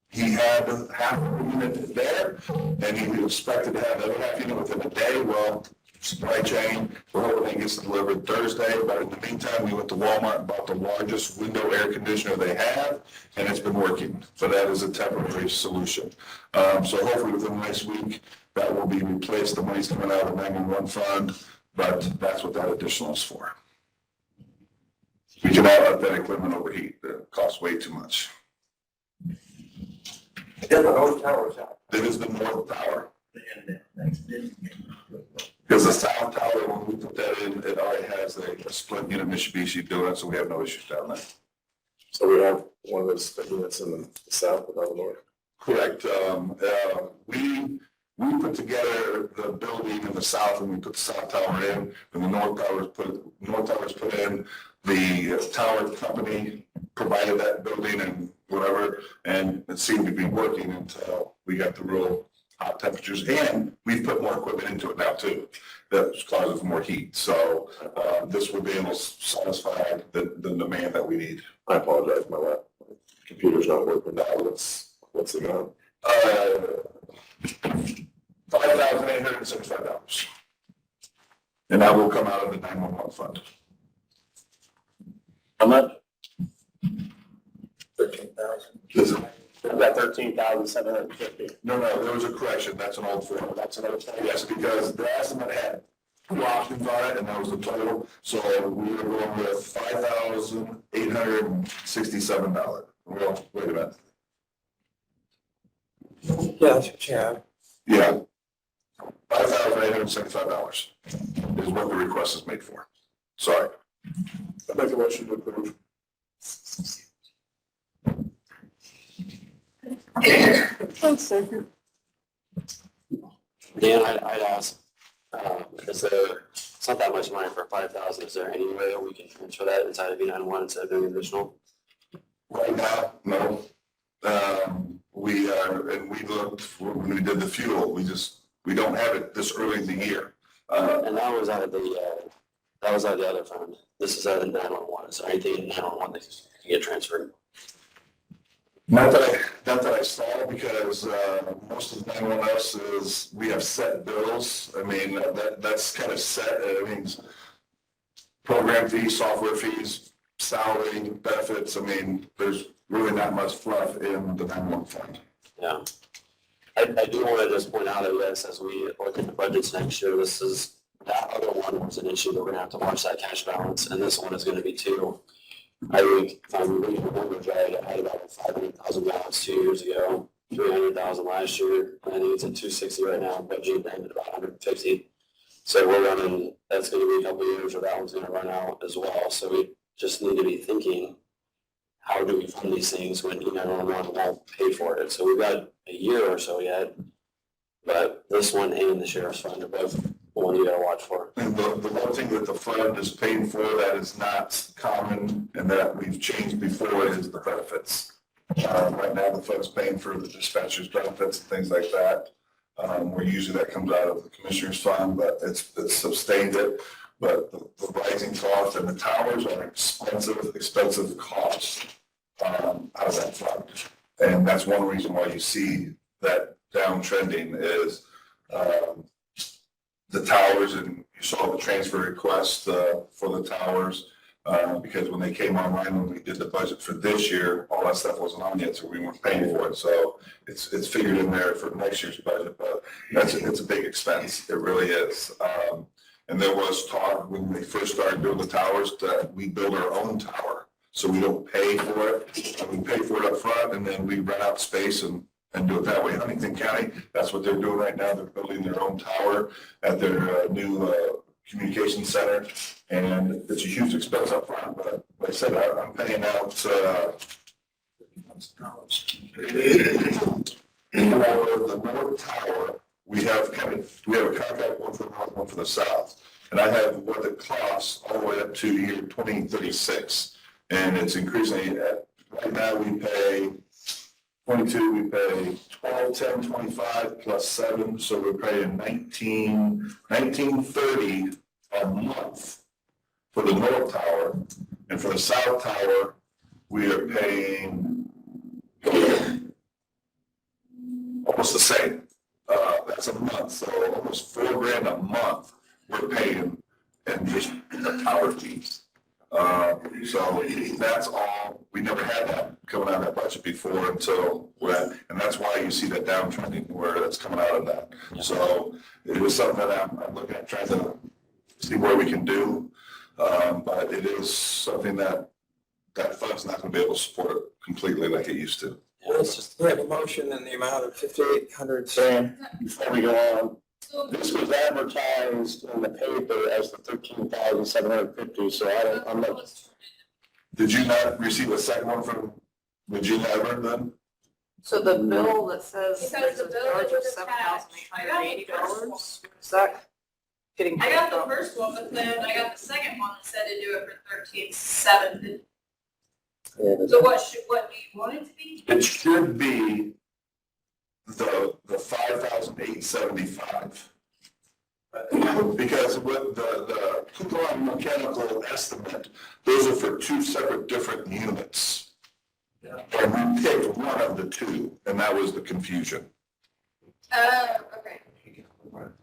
He had half the unit there, and he expected to have the other half unit within a day. Well, supply chain, we're hoping it gets delivered Thursday, but in the meantime, we went to Walmart and bought the largest window air conditioner they have, and it's been working. So that is a temporary solution. So hopefully within the next week, that will be replaced. The money's coming out of the 911 fund. but that's what that additional is for. We cannot let that equipment overheat. It costs way too much. Yeah, the north tower's out. It is the north tower. Because the south tower, when we put that in, it already has a split unit Mitsubishi doing it, so we have no issues down there. So we have one of those units in the south without the north? Correct. We put together the building in the south and we put the south tower in, and the north tower is put in. The tower company provided that building and whatever, and it seemed to be working until we got the real hot temperatures, and we've put more equipment into it now too. That causes more heat, so this will be able to satisfy the demand that we need. I apologize, my computer's not working now. What's the amount? $5,865. And that will come out of the 911 fund. How much? 13,000. I've got 13,750. No, there was a correction. That's an old form. That's another thing. Yes, because the estimate had 2 options on it, and that was the total. So we were going with $5,867. Well, wait a minute. Yeah, that's what you have. Yeah. $5,875 is what the request is made for. Sorry. I make a motion to approve. Thanks, sir. Dan, I'd ask, is there, it's not that much money for 5,000, is there any way we can transfer that inside of B91 instead of doing additional? Right now, no. We looked, when we did the fuel, we don't have it this early in the year. And that was out of the other fund. This is out of the 911. Is there anything in 911 that can get transferred? Not that I saw, because most of the 911 is, we have set bills. I mean, that's kind of set. I mean, program fees, software fees, salary, benefits. I mean, there's really not much fluff in the 911 fund. Yeah. I do want to just point out, I guess, as we look at the budgets next year, that other one was an issue that we're going to have to watch that cash balance, and this one is going to be too. I think, if I'm reading the numbers right, I had about 500,000 gallons 2 years ago, 300,000 last year. I think it's at 260 right now, budget ended about 150. So we're running, that's going to be a couple of years where that one's going to run out as well. So we just need to be thinking, how do we fund these things when E911 won't pay for it? So we've got a year or so yet, but this one and the sheriff's fund are both the one you got to watch for. And the one thing that the fund is paying for that is not common and that we've changed before is the benefits. Right now, the fund's paying for the dispatcher's benefits and things like that. Where usually that comes out of the commissioner's fund, but it's sustained it. But the rising costs and the towers are expensive costs out of that fund. And that's one reason why you see that downtrending is the towers, and you saw the transfer request for the towers because when they came online, when we did the budget for this year, all that stuff wasn't on yet, so we weren't paying for it. So it's figured in there for next year's budget, but it's a big expense. It really is. And there was talk when we first started building the towers that we build our own tower, so we don't pay for it. We pay for it up front, and then we rent out space and do it that way. Huntington County, that's what they're doing right now. They're building their own tower at their new communication center, and it's a huge expense up front. But like I said, I'm paying out for the north tower. We have a contract, one for the north, one for the south. And I have what it costs all the way up to year 2036. And it's increasing. Right now we pay 22, we pay 12, 10, 25 plus 7. So we're paying 1930 a month for the north tower. And for the south tower, we are paying almost the same. That's a month, so almost $4,000 a month we're paying in just the tower fees. So that's all. We never had that coming out of that budget before until when, and that's why you see that downtrending where that's coming out of that. So it was something that I'm looking at trying to see what we can do. But it is something that fund's not gonna be able to support it completely like it used to. Let's just, we have a motion in the amount of 5,800. Sam, before we go on, So this was advertised in the paper as the 13,750, so I'm not. Did you not receive a second one from Virginia Everett then? So the bill that says Because there's the a bill charge that of was $7,880, is that getting I paid got the from? first one, but then I got the second one that said to do it for 13,750. So what do you want it to be? It should be the 5,875. Because with the Coupon mechanical estimate, those are for two separate different units. And we picked one of the two, and that was the confusion. Okay. But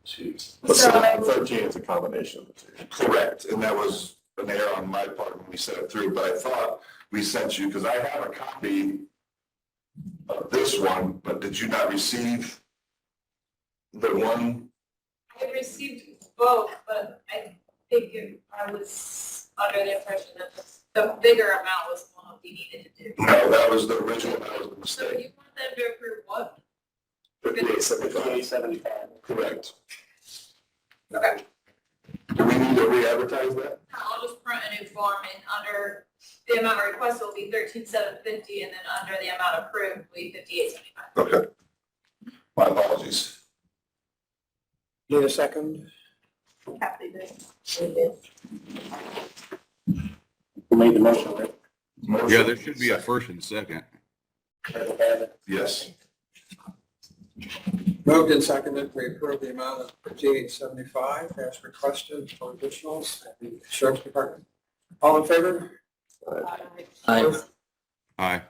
So- 13 is a combination of the two. Correct, and that was an error on my part when we sent it through, but I thought we sent you, because I have a copy of this one, but did you not receive the one? I received both, but I think I was under the impression that the bigger amount was the one we needed to do. No, that was the original, that was the So mistake. you want them to approve what? 5875. Correct. Okay. Do we need to re-advertise that? I'll just print a new form and under the amount requested will be 13,750 and then under the amount approved will be 5875. Okay. My apologies. Need a second? Happy to. Who made the motion, right? Yeah, there should be a first and second. Yes. Moved and seconded, we approve the amount of 5,875 as requested for additionals at the Sheriff's Department. All in favor? Aye. Aye.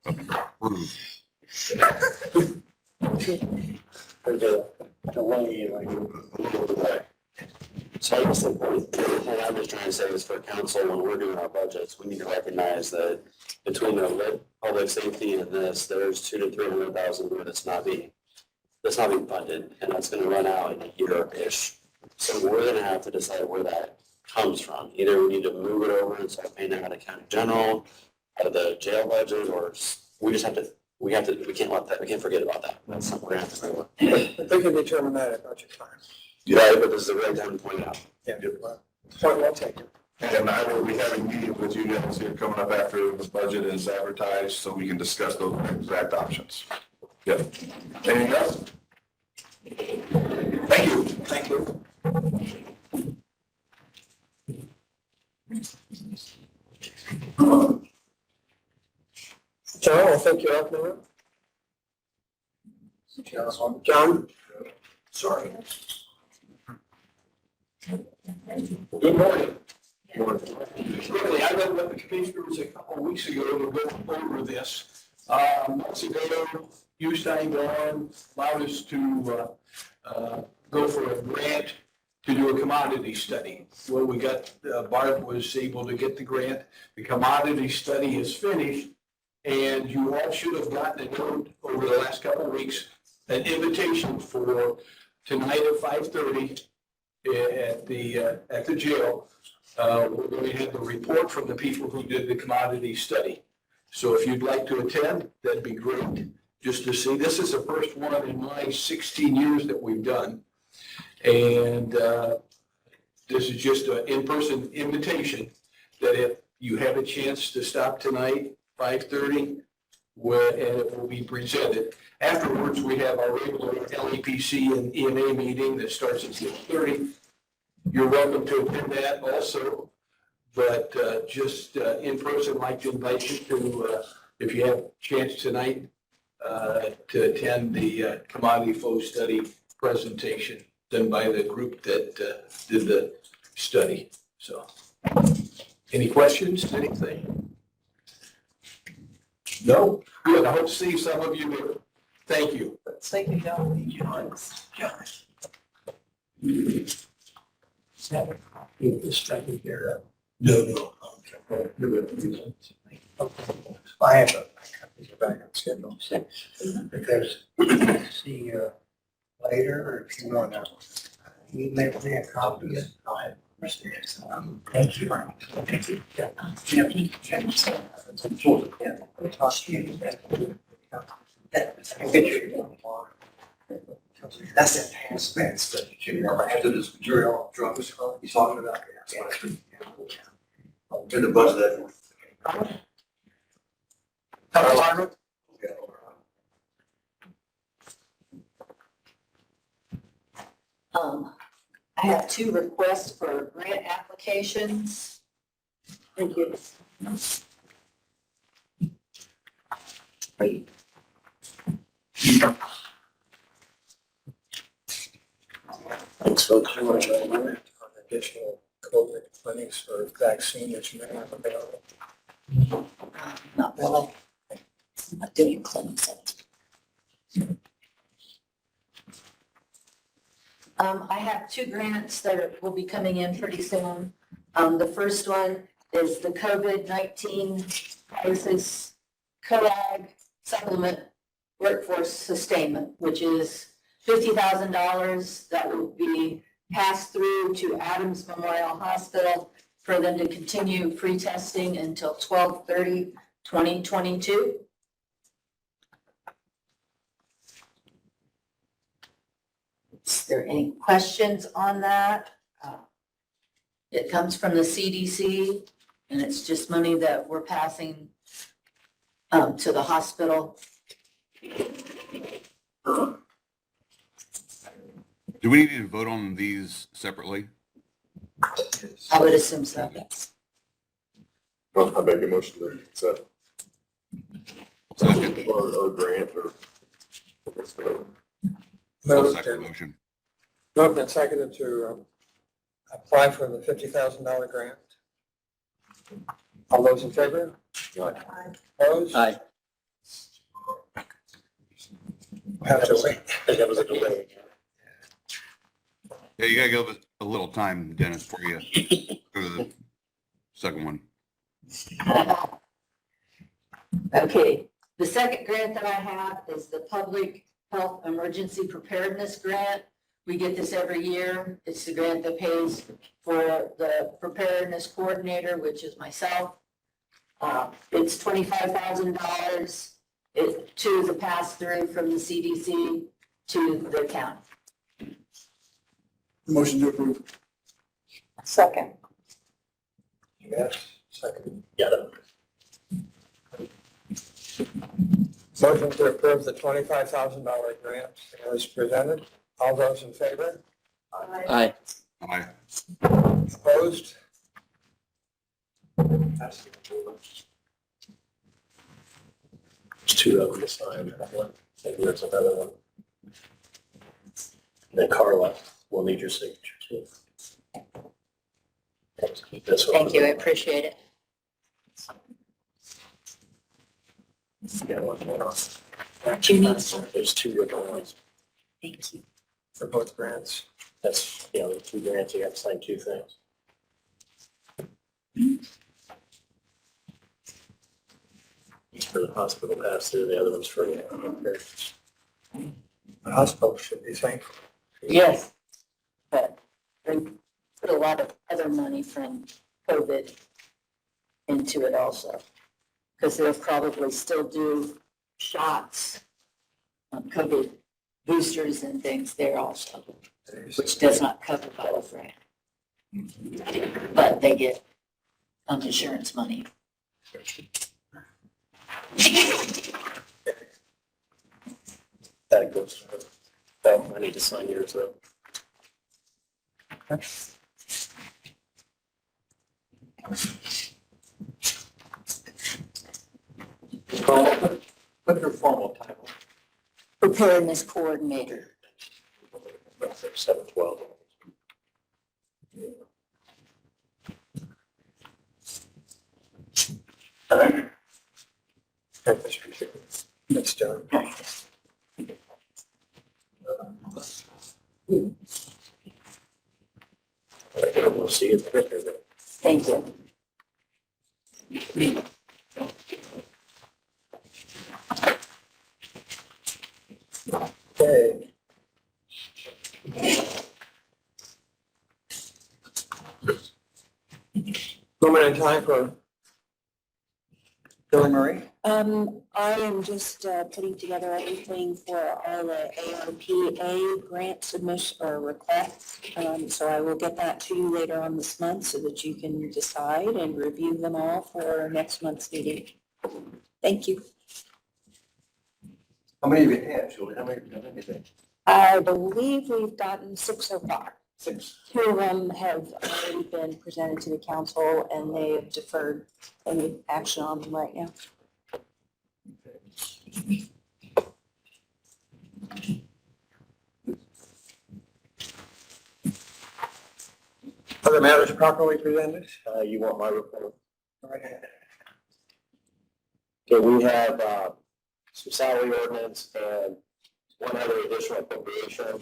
Approved. There's a delay, like. So I guess the point I'm just trying to say is for council, when we're doing our budgets, we need to recognize that between the public safety and this, there's 200,000 to 300,000 where that's not being funded, and that's gonna run out in a year-ish. So we're gonna have to decide where that comes from. Either we need to move it over and start paying it out of county general, out of the jail budget, or we can't forget about that. That's something we're gonna have to do. But they can determine that at budget time. Yeah, but this is the right time to point it out. Yeah. Point well taken. And I will be having meetings with you guys here coming up after the budget is advertised, so we can discuss those exact options. Yep. Anything else? Thank you. Thank you. John, I think you're up now. John? Sorry. Good morning. Quickly, I met with the commissioners a couple of weeks ago to go over this. Months ago, Ustein Gone allowed us to go for a grant to do a commodity study. Well, we got, Bart was able to get the grant. The commodity study is finished, and you all should have gotten a note over the last couple of weeks, an invitation for tonight at 5:30 at the jail. We're going to have the report from the people who did the commodity study. So if you'd like to attend, that'd be great, just to see. This is the first one in my 16 years that we've done. And this is just an in-person invitation that if you have a chance to stop tonight, 5:30, and it will be presented. Afterwards, we have our regular LEPC and EMA meeting that starts at 6:30. You're welcome to attend that also, but just in person, I'd like to invite you to, if you have a chance tonight, to attend the commodity flow study presentation done by the group that did the study. So, any questions, anything? No? Good, I hope to see some of you there. Thank you. Thank you, John. This taken care of. No. I have a back on schedule. Because see you later, or if you want to email me a copy, I'll have Thank you. Thank you. That's that past tense that you remember after this material drugs you're talking about. In the budget. I have 2 requests for grant applications. Thank you. Thanks, folks. I want to on additional COVID clinics or vaccine that you may have available. Not really. I'm not doing clinics. I have 2 grants that will be coming in pretty soon. The first one is the COVID-19 crisis COAG supplement workforce sustainment, which is $50,000 that will be passed through to Adams Memorial Hospital for them to continue free testing until 12/30/2022. Is there any questions on that? It comes from the CDC, and it's just money that we're passing to the hospital. Do we need to vote on these separately? I would assume so, yes. I make a motion to accept Second. or grant or. I'll Moved second and the motion. moved and seconded to apply for the $50,000 grant. All those in favor? Opposed? Aye. Have to wait. That was a delay. Yeah, you gotta give it a little time, Dennis, before you go to the second one. Okay, the second grant that I have is the Public Health Emergency Preparedness Grant. We get this every year. It's the grant that pays for the preparedness coordinator, which is myself. It's $25,000 to the pass-through from the CDC to the county. Motion to approve. Second. Yes, second. Yeah, Motion to approve the $25,000 grant as presented. All those in favor? Aye. Aye. Opposed? there's 2 of them assigned. Maybe there's another one. Then Carla, we'll need your signature too. Keep this one. Thank you, I appreciate it. Yeah, one more. Do you need There's 2 different ones. Thank you. For both grants. That's, the 2 grants, you have to sign 2 things. It's for the hospital pass through, the other one's for the The hospital should be thankful. Yes, but they put a lot of other money from COVID into it also. Because they'll probably still do shots, COVID boosters and things there also, which does not cover by the grant. But they get insurance money. That goes for, that I need to sign yours though. What's your formal title? Preparedness coordinator. 712. That's done. We'll see you there. Thank you. Okay. moment in time for Billy Marie. I am just putting together everything for all the ARPA grant submission or requests. So I will get that to you later on this month so that you can decide and review them all for next month's meeting. Thank you. How many have you had, Julie? How many have you had? I believe we've gotten 6 so far. 6. 2 of them have already been presented to the council and they have deferred any action on them right now. Other matters properly presented? You want my report? Go right ahead. Okay, we have, some salary ordinance and one other additional appropriation.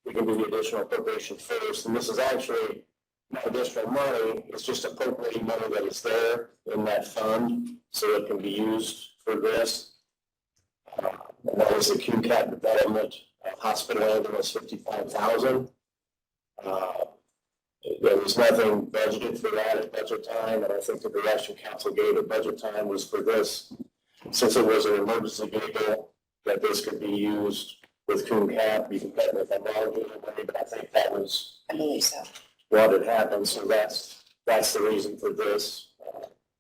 We can do the additional appropriation first, and this is actually not additional money, it's just appropriating money that is there in that fund, so it can be used for this. And that is the QCAT development hospital ambulance, 55,000. There was nothing budgeted for that at budget time, and I think the direction council gave at budget time was for this, since it was an emergency vehicle, that this could be used with QCAT. You can cut it if I'm wrong, but I think that was I believe so. what had happened, so that's the reason for this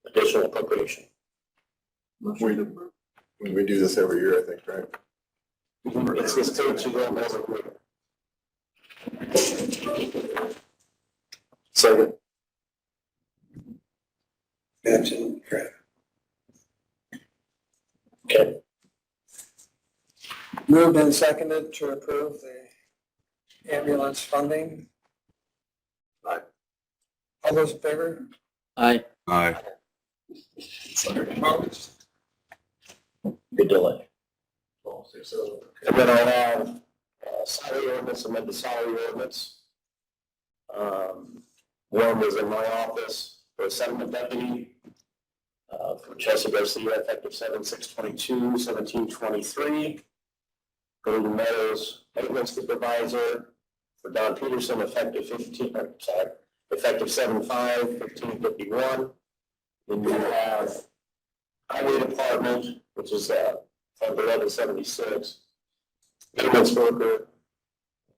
additional appropriation. We do this every year, I think, right? It's just to them as a group. Second. Absolutely correct. Okay. Moved and seconded to approve the ambulance funding. All those in favor? Aye. Aye. Opposed? Good delay. And then I have salary ordinance, amended salary ordinance. One was in my office for a settlement deputy for Chelsea Garcia, effective 7/6/22, 17/23. Golden Meadows maintenance supervisor for Don Peterson, effective 7/5/1551. Then you have highway department, which is Fund 1176, maintenance worker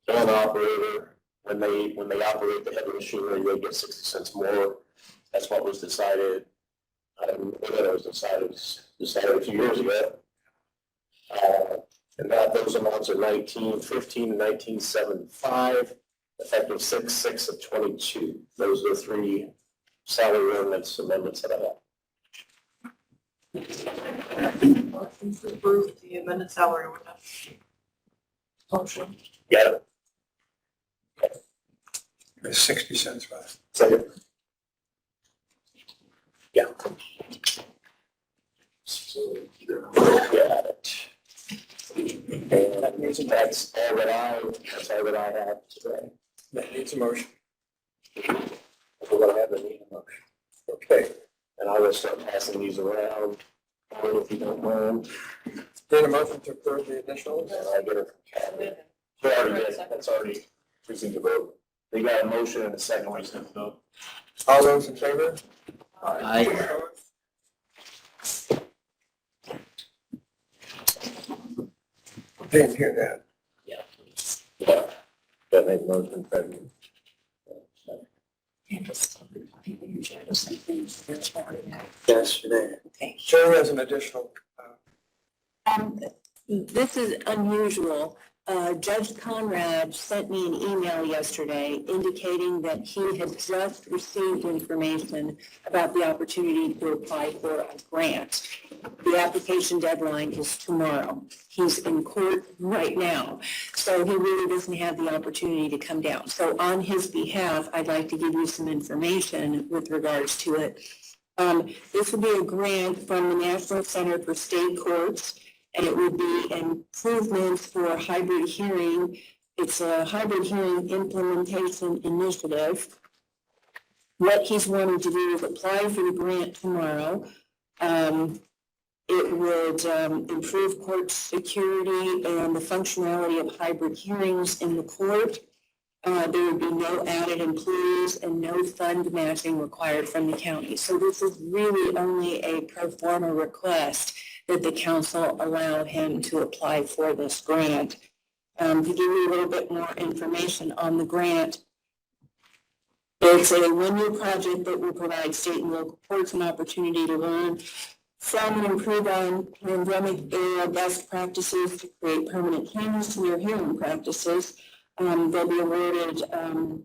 and operator. When they operate the heavy machinery, they get 60 cents more. That's what was decided. I don't know when it was decided a few years ago. And that those amounts are 1915 and 1975, effective 6/6/22. Those are the 3 salary ordinance amendments that I have. Motion to approve the amended salary ordinance. Motion. Got it. There's 60 cents left. Second. Yeah. Got it. And that's all that I have today. That needs a motion. We're gonna have a meeting motion. Okay, and I will start passing these around, if you don't mind. Need a motion to approve the additional? And I get it from Kathy. We already did, that's already, we seem to vote. They got a motion and a second, we just have to vote. All those in favor? Aye. Didn't hear that. Yeah. That made the motion, Fred. Yesterday. Okay. Sure has an additional. This is unusual. Judge Conrad sent me an email yesterday indicating that he had just received information about the opportunity to apply for a grant. The application deadline is tomorrow. He's in court right now, so he really doesn't have the opportunity to come down. So on his behalf, I'd like to give you some information with regards to it. This would be a grant from the National Center for State Courts, and it would be improvements for hybrid hearing. It's a hybrid hearing implementation initiative. What he's wanting to do is apply for the grant tomorrow. It would improve court security and the functionality of hybrid hearings in the court. There would be no added employees and no fund matching required from the county. So this is really only a pro forma request that the council allow him to apply for this grant. To give you a little bit more information on the grant, it's a one-year project that will provide state and local courts an opportunity to learn from and improve on pandemic era best practices to create permanent changes to their hearing practices. They'll be awarded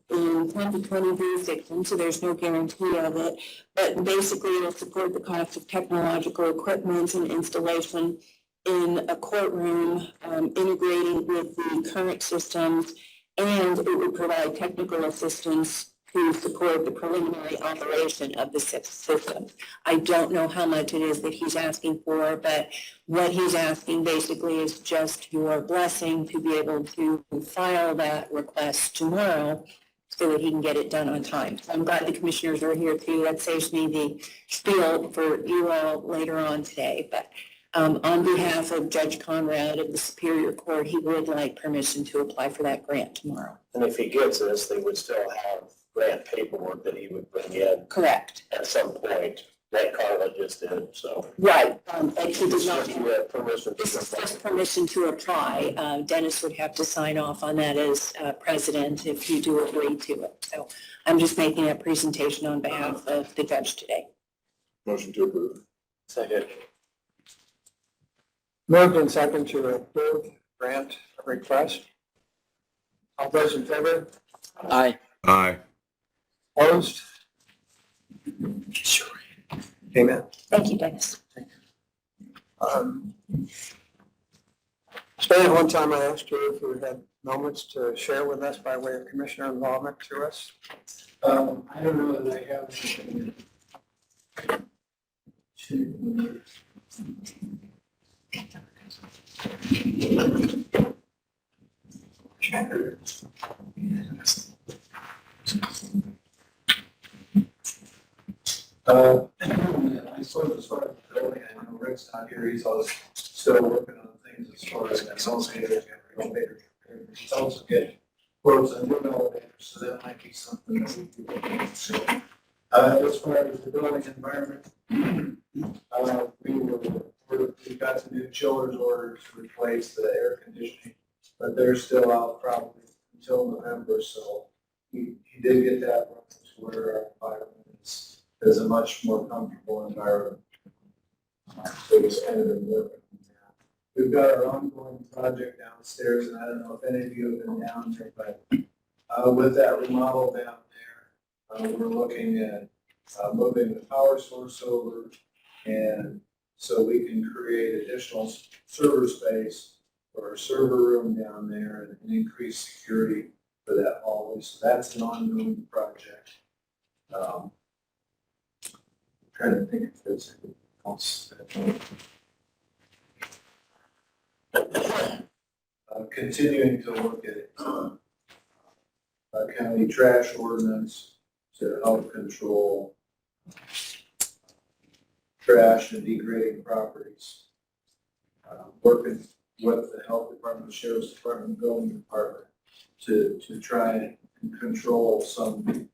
in 10 to 20 jurisdictions, so there's no guarantee of it. But basically, it'll support the cost of technological equipment and installation in a courtroom, integrating with the current systems, and it would provide technical assistance to support the preliminary operation of the system. I don't know how much it is that he's asking for, but what he's asking basically is just your blessing to be able to file that request tomorrow so that he can get it done on time. So I'm glad the commissioners are here too. That saves me the spiel for you all later on today. But on behalf of Judge Conrad of the Superior Court, he would like permission to apply for that grant tomorrow. And if he gets this, they would still have grant paperwork that he would bring in Correct. at some point, like Carla just did, so. Right. And he does not. You have permission to This is apply. just permission to apply. Dennis would have to sign off on that as president if you do agree to it. So I'm just making that presentation on behalf of the judge today. Motion to approve. Second. Moved and second to approve grant request. All those in favor? Aye. Aye. Opposed? Amen. Thank you, Dennis. Stan, one time I asked you if you had moments to share with us by way of commissioner involvement to us. I don't know that I have. I sort of started building, I know Rick's not here, he's always still working on things as far as consolidators and elevators. He's also getting quotes on new elevators, so that might be something that we could look at. So, as far as the building environment, we've got some new chillers orders to replace the air conditioning, but they're still out probably until November, so he did get that one to where our environment is a much more comfortable environment. So it's kind of been working. We've got our ongoing project downstairs, and I don't know if any of you have been down there, but with that remodel down there, we're looking at moving the power source over, and so we can create additional server space for our server room down there and increase security for that hallway. So that's an ongoing project. Trying to think if there's anything else. Continuing to look at county trash ordinance to help control trash and degrading properties. Working with the health department, sheriff's department, building department to try and control some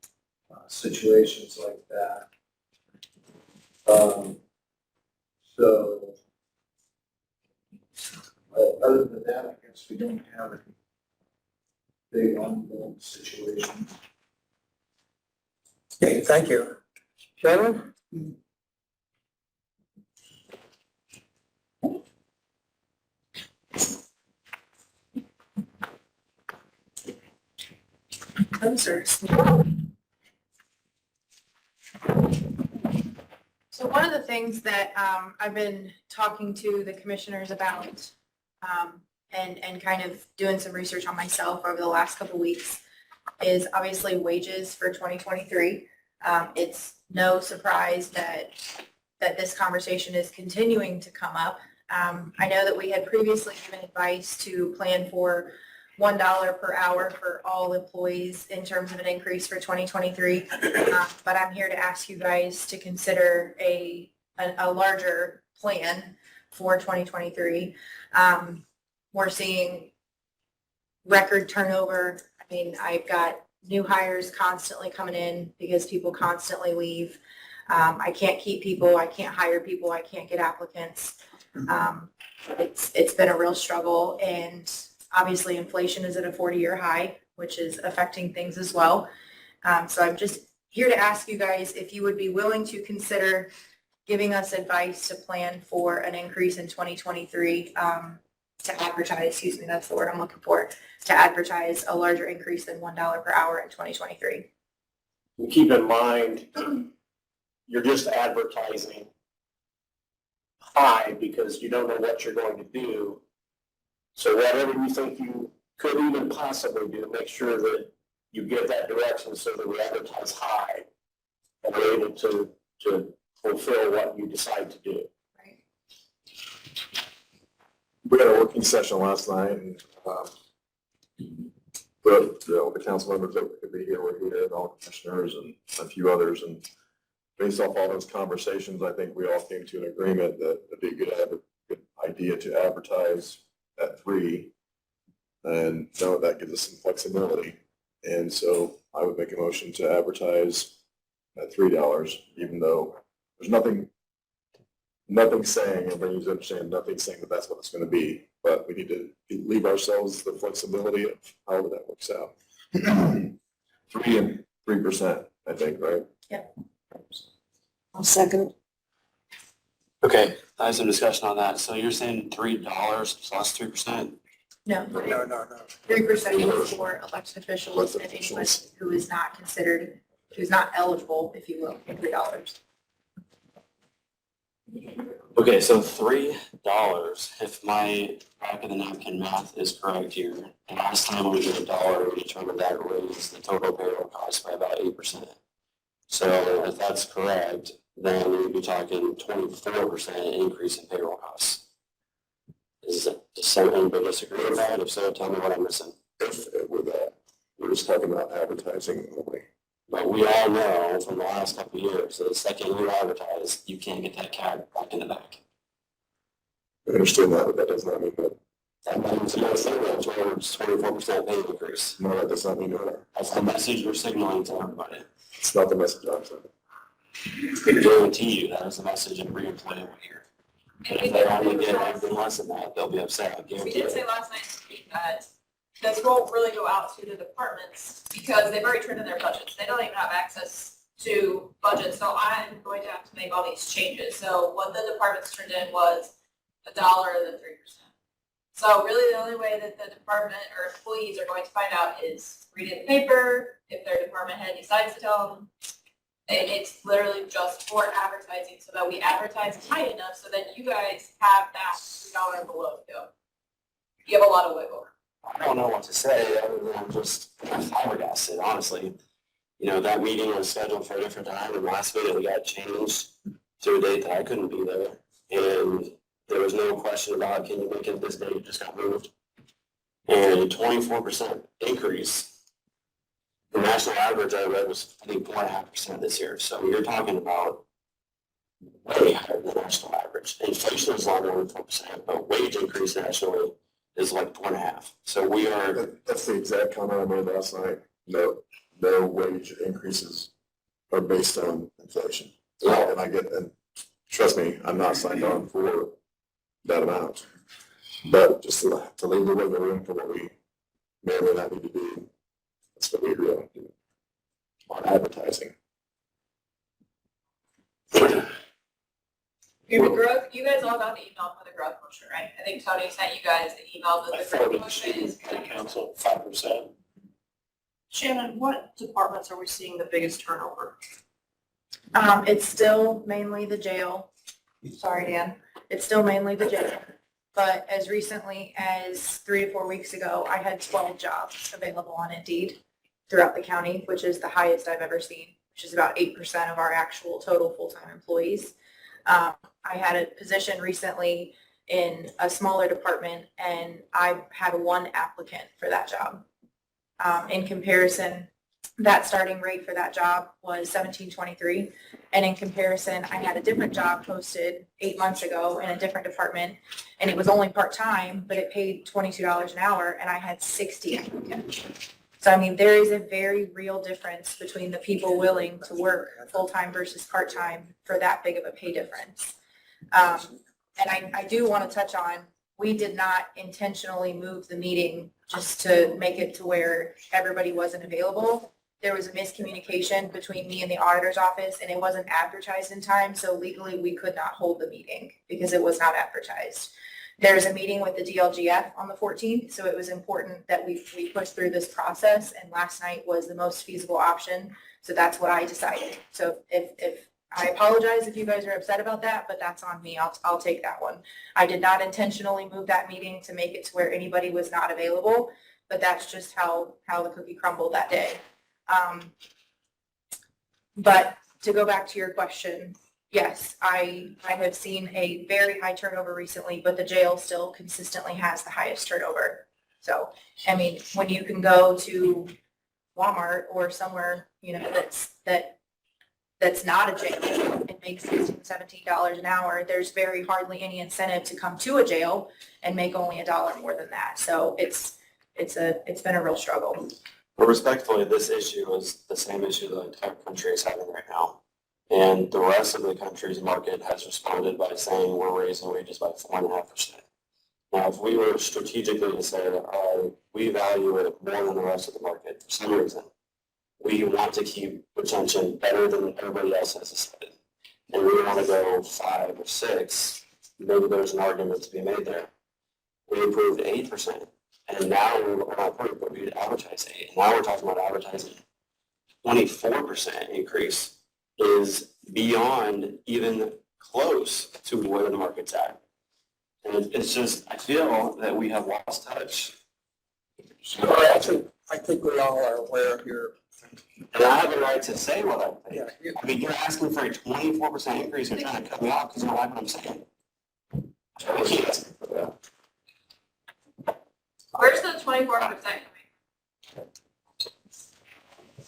situations like that. So other than that, I guess we don't have any big ongoing situation. Okay, thank you. Shannon? So one of the things that I've been talking to the commissioners about and kind of doing some research on myself over the last couple of weeks is obviously wages for 2023. It's no surprise that this conversation is continuing to come up. I know that we had previously given advice to plan for $1 per hour for all employees in terms of an increase for 2023. But I'm here to ask you guys to consider a larger plan for 2023. We're seeing record turnover. I I mean, I've got new hires constantly coming in because people constantly leave. I can't keep people, I can't hire people, I can't get applicants. It's been a real struggle, and obviously inflation is at a 40-year high, which is affecting things as well. So I'm just here to ask you guys if you would be willing to consider giving us advice to plan for an increase in 2023, to advertise, excuse me, that's the word I'm looking for, to advertise a larger increase than $1 per hour in 2023. Keep in mind, you're just advertising high because you don't know what you're going to do. So whatever you think you could even possibly do, make sure that you give that direction so that we advertise high and we're able to fulfill what you decide to do. Right. We had a working session last night, and the council members that could be here were here, and all the commissioners and a few others. And based off all those conversations, I think we all came to an agreement that it'd be a good idea to advertise at 3, and know that gives us some flexibility. And so I would make a motion to advertise at $3, even though there's nothing saying, everybody needs to understand, nothing saying that that's what it's going to be, but we need to leave ourselves the flexibility of however that works out. 3 and 3%, I think, right? Yep. I'll second. Okay, I have some discussion on that. So you're saying $3 plus 3%? No, No. 3% is for elected officials and anyone who is not considered, who's not eligible, if you will, for $3. Okay, so $3, if my back of the napkin math is correct here, and last time when we did $1, we determined that raised the total payroll cost by about 8%. So if that's correct, then we'd be talking 24% increase in payroll costs. Does anybody disagree with that? If so, tell me what I'm missing. We're just talking about advertising only. But we all know from the last couple of years that the second you advertise, you can't get that cab back in the back. I understand that, but that does not mean that. That means you're signaling towards 24% pay increase. No, that does not mean that. That's the message you're signaling to everybody. It's not the message I'm saying. I guarantee you that is the message every employee will hear. And if they only get anything less than that, they'll be upset. I We guarantee did say it. last night's meeting that this won't really go out to the departments because they've already turned in their budgets. They don't even have access to budgets, so I'm going to have to make all these changes. So what the departments turned in was $1 and then 3%. So really the only way that the department or employees are going to find out is read it in the paper, if their department head decides to tell them. And it's literally just for advertising so that we advertise high enough so that you guys have that $3 and below to go. You have a lot of wiggle room. I don't know what to say other than just flabbergasted, honestly. You know, that meeting was scheduled for a different time, and last minute we got changed to a date that I couldn't be there. And there was no question about, can you make it this date? It just got moved. And 24% increase. The national average I read was, I think, 4.5% this year. So you're talking about way higher than the national average. Inflation is longer than 4%, but wage increase nationally is like 4.5%. So we are. That's the exact comment I made last night. No wage increases are based on inflation. Yeah. And and trust me, I'm not signed on for that amount. But just to leave the wiggle room for what we may or may not need to do, that's what we agree on doing on advertising. You guys all got the email for the growth motion, right? I think Tony sent you guys the email that the growth motion is. Council, 5%. Shannon, what departments are we seeing the biggest turnover? It's still mainly the jail. Sorry, Dan. It's still mainly the jail. But as recently as 3 to 4 weeks ago, I had 12 jobs available on Indeed throughout the county, which is the highest I've ever seen, which is about 8% of our actual total full-time employees. I had a position recently in a smaller department, and I had 1 applicant for that job. In comparison, that starting rate for that job was $17.23, and in comparison, I had a different job posted 8 months ago in a different department, and it was only part-time, but it paid $22 an hour, and I had 60 applicants. So I mean, there is a very real difference between the people willing to work full-time versus part-time for that big of a pay difference. And I do want to touch on, we did not intentionally move the meeting just to make it to where everybody wasn't available. There was a miscommunication between me and the auditor's office, and it wasn't advertised in time, so legally we could not hold the meeting because it was not advertised. There's a meeting with the DLGF on the 14th, so it was important that we push through this process, and last night was the most feasible option, so that's what I decided. So if I apologize if you guys are upset about that, but that's on me. I'll take that one. I did not intentionally move that meeting to make it to where anybody was not available, but that's just how the cookie crumbled that day. But to go back to your question, yes, I have seen a very high turnover recently, but the jail still consistently has the highest turnover. So, I mean, when you can go to Walmart or somewhere, that's not a jail and make $16, $17 an hour, there's very hardly any incentive to come to a jail and make only $1 more than that. So it's been a real struggle. But respectfully, this issue is the same issue the entire country is having right now. And the rest of the country's market has responded by saying we're raising wages by 4.5%. Now, if we were strategically to say that we value it more than the rest of the market for some reason, we want to keep retention better than everybody else has decided, and we want to go 5 or 6, maybe there's an argument to be made there. We approved 8%, and now we're not approved, but we advertise 8. And now we're talking about advertising 24% increase is beyond even close to where the market's at. And it's just, I feel that we have lost touch. I think we all are aware of your. And I have a right to say what I think. I mean, you're asking for a 24% increase, you're trying to cut me off because you don't like what I'm saying. I keep asking for that. Where's the 24% coming?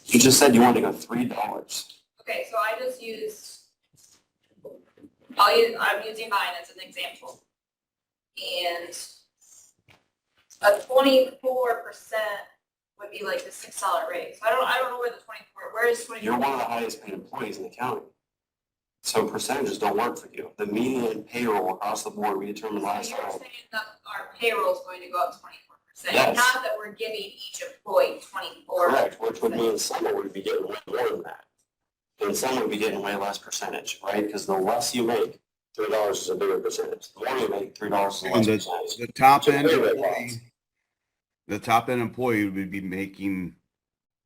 You just said you wanted to go $3. Okay, so I just used, I'm using mine as an example. And a 24% would be like the $6 raise. I don't know where the 24, where is 24? You're one of the highest paid employees in the county. So percentages don't work for you. The median payroll across the board, we determined last So time. you're saying that our payroll is going to go up 24%, Yes. not that we're giving each employee 24. Correct, which would mean someone would be getting way more than that. And someone would be getting way less percentage, right? Because the less you make, $3 is a bigger percentage. The more you make, $3 is a less percentage. The top end So employee, the top end employee would be making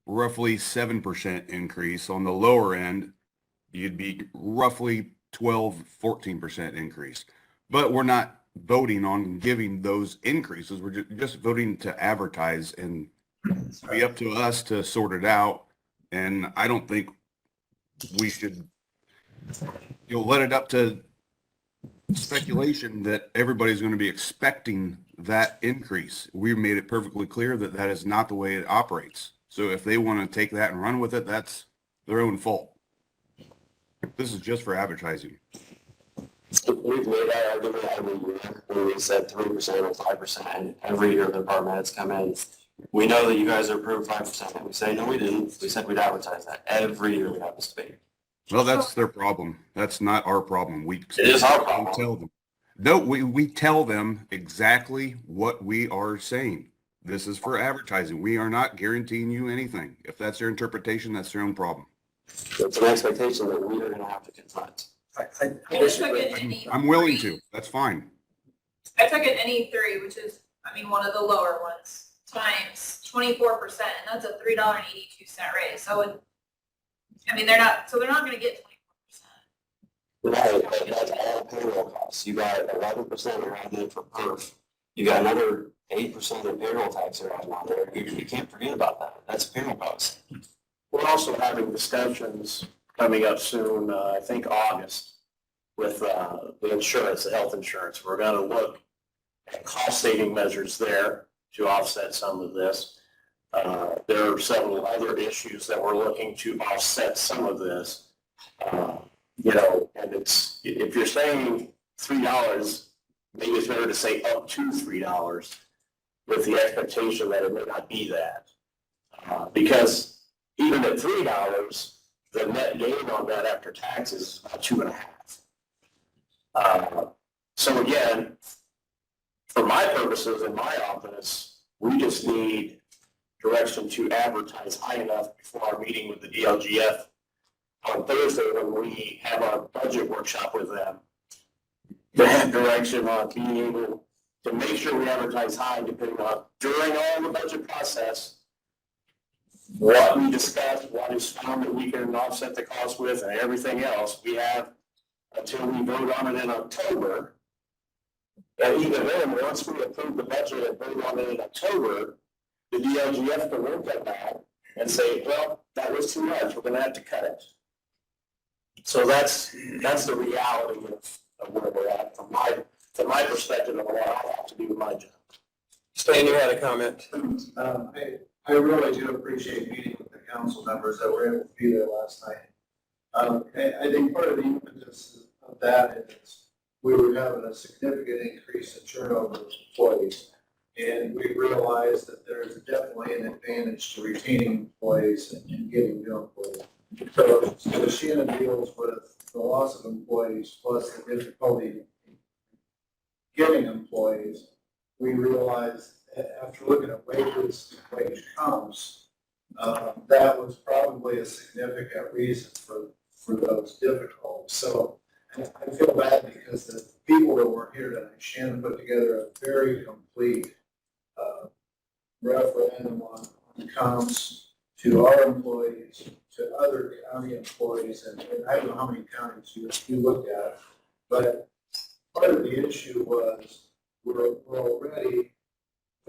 roughly 7% increase. On the lower end, you'd be roughly 12-14% increase. But we're not voting on giving those increases. We're just voting to advertise, and it's be up to us to sort it out. And I don't think we should, let it up to speculation that everybody's going to be expecting that increase. We made it perfectly clear that that is not the way it operates. So if they want to take that and run with it, that's their own fault. This is just for advertising. We've made that argument every year when we said 3% or 5%, and every year the department heads come in. We know that you guys are approved 5%, and we say, no, we didn't. We said we'd advertise that. Every year we have this debate. Well, that's their problem. That's not our problem. It is our problem. Tell them. No, we tell them exactly what we are saying. This is for advertising. We are not guaranteeing you anything. If that's their interpretation, that's their own problem. It's an expectation that we are going to have to confront. I'm willing to. That's fine. I took an NE3, which is, one of the lower ones, times 24%, and that's a $3.82 raise. So, they're not going to get 24%. Right, but that's all payroll costs. You got 11% around it for perf. You got another 8% of payroll tax around on there. You can't forget about that. That's payroll costs. We're also having discussions coming up soon, I think August, with the insurance, the health insurance. We're going to look at cost-saving measures there to offset some of this. There are several other issues that we're looking to offset some of this. And it's, if you're saying $3, maybe it's better to say up to $3 with the expectation that it may not be that. Because even at $3, the net gain on that after taxes is about 2.5. So again, for my purposes in my office, we just need direction to advertise high enough before our meeting with the DLGF on Thursday when we have our budget workshop with them. To have direction on being able to make sure we advertise high depending on during all the budget process, what we discussed, what is found that we can offset the cost with and everything else. We have until we vote on it in October. And even then, once we approve the budget and vote on it in October, the DLGF can look at that and say, well, that was too much, we're gonna have to cut it. So that's the reality of where we're at from my perspective of what I have to do with my job. Stan, you had a comment. I really do appreciate meeting with the council members that were able to be there last night. I think part of the impetus of that is we were having a significant increase in turnover of employees. And we realized that there's definitely an advantage to retaining employees and getting new employees. So Shannon deals with the loss of employees plus the difficulty getting employees. We realized after looking at wages, wage comps, that was probably a significant reason for those difficulties. So I feel bad because the people that were here tonight, Shannon put together a very complete referendum on comps to our employees, to other county employees, and I don't know how many counties you looked at, but part of the issue was we're already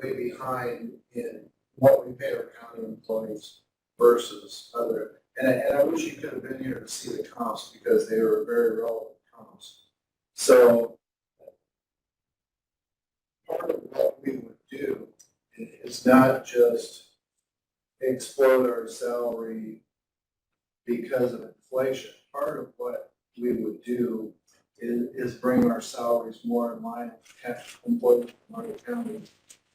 way behind in what we pay our county employees versus other. And I wish you could have been here to see the comps because they were very relevant comps. So part of what we would do is not just explode our salary because of inflation. Part of what we would do is bring our salaries more in line with employees in Martin County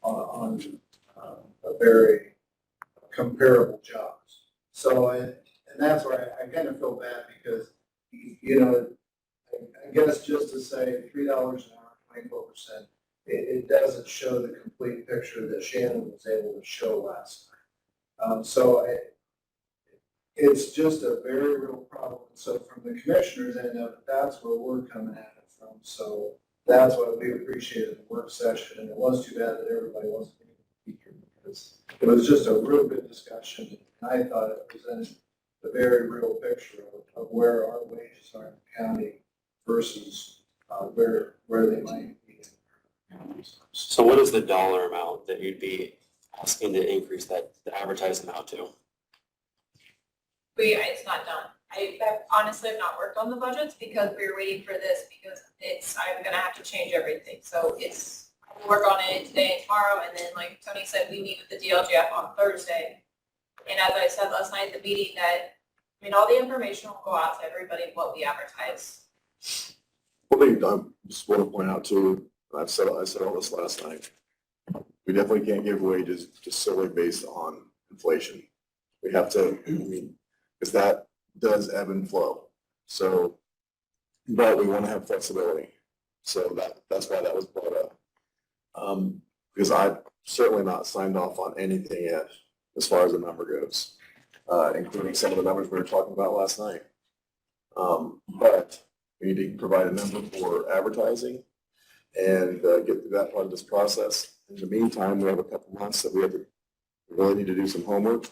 on a very comparable jobs. So, and that's why I kind of feel bad because, you know, I guess just to say $3 an hour, 24%, it doesn't show the complete picture that Shannon was able to show last night. So it's just a very real problem. So from the commissioners end of it, that's where we're coming at it from. So that's why we appreciated the work session. And it was too bad that everybody wasn't able to be here because it was just a real good discussion. And I thought it presented a very real picture of where our wages are in the county versus where they might be. So what is the dollar amount that you'd be asking to increase the advertising amount to? It's not done. I honestly have not worked on the budgets because we were waiting for this because I'm gonna have to change everything. So I'll work on it today and tomorrow, and then like Tony said, we meet with the DLGF on Thursday. And as I said last night at the meeting all the information will go out to everybody what we advertise. One thing I just want to point out too, I said all this last night. We definitely can't give wages just solely based on inflation. We have to, because that does ebb and flow. So, but we want to have flexibility. So that's why that was brought up. Because I've certainly not signed off on anything yet as far as the number goes, including some of the numbers we were talking about last night. But we need to provide a number for advertising and get through that part of this process. In the meantime, we have a couple months that we really need to do some homework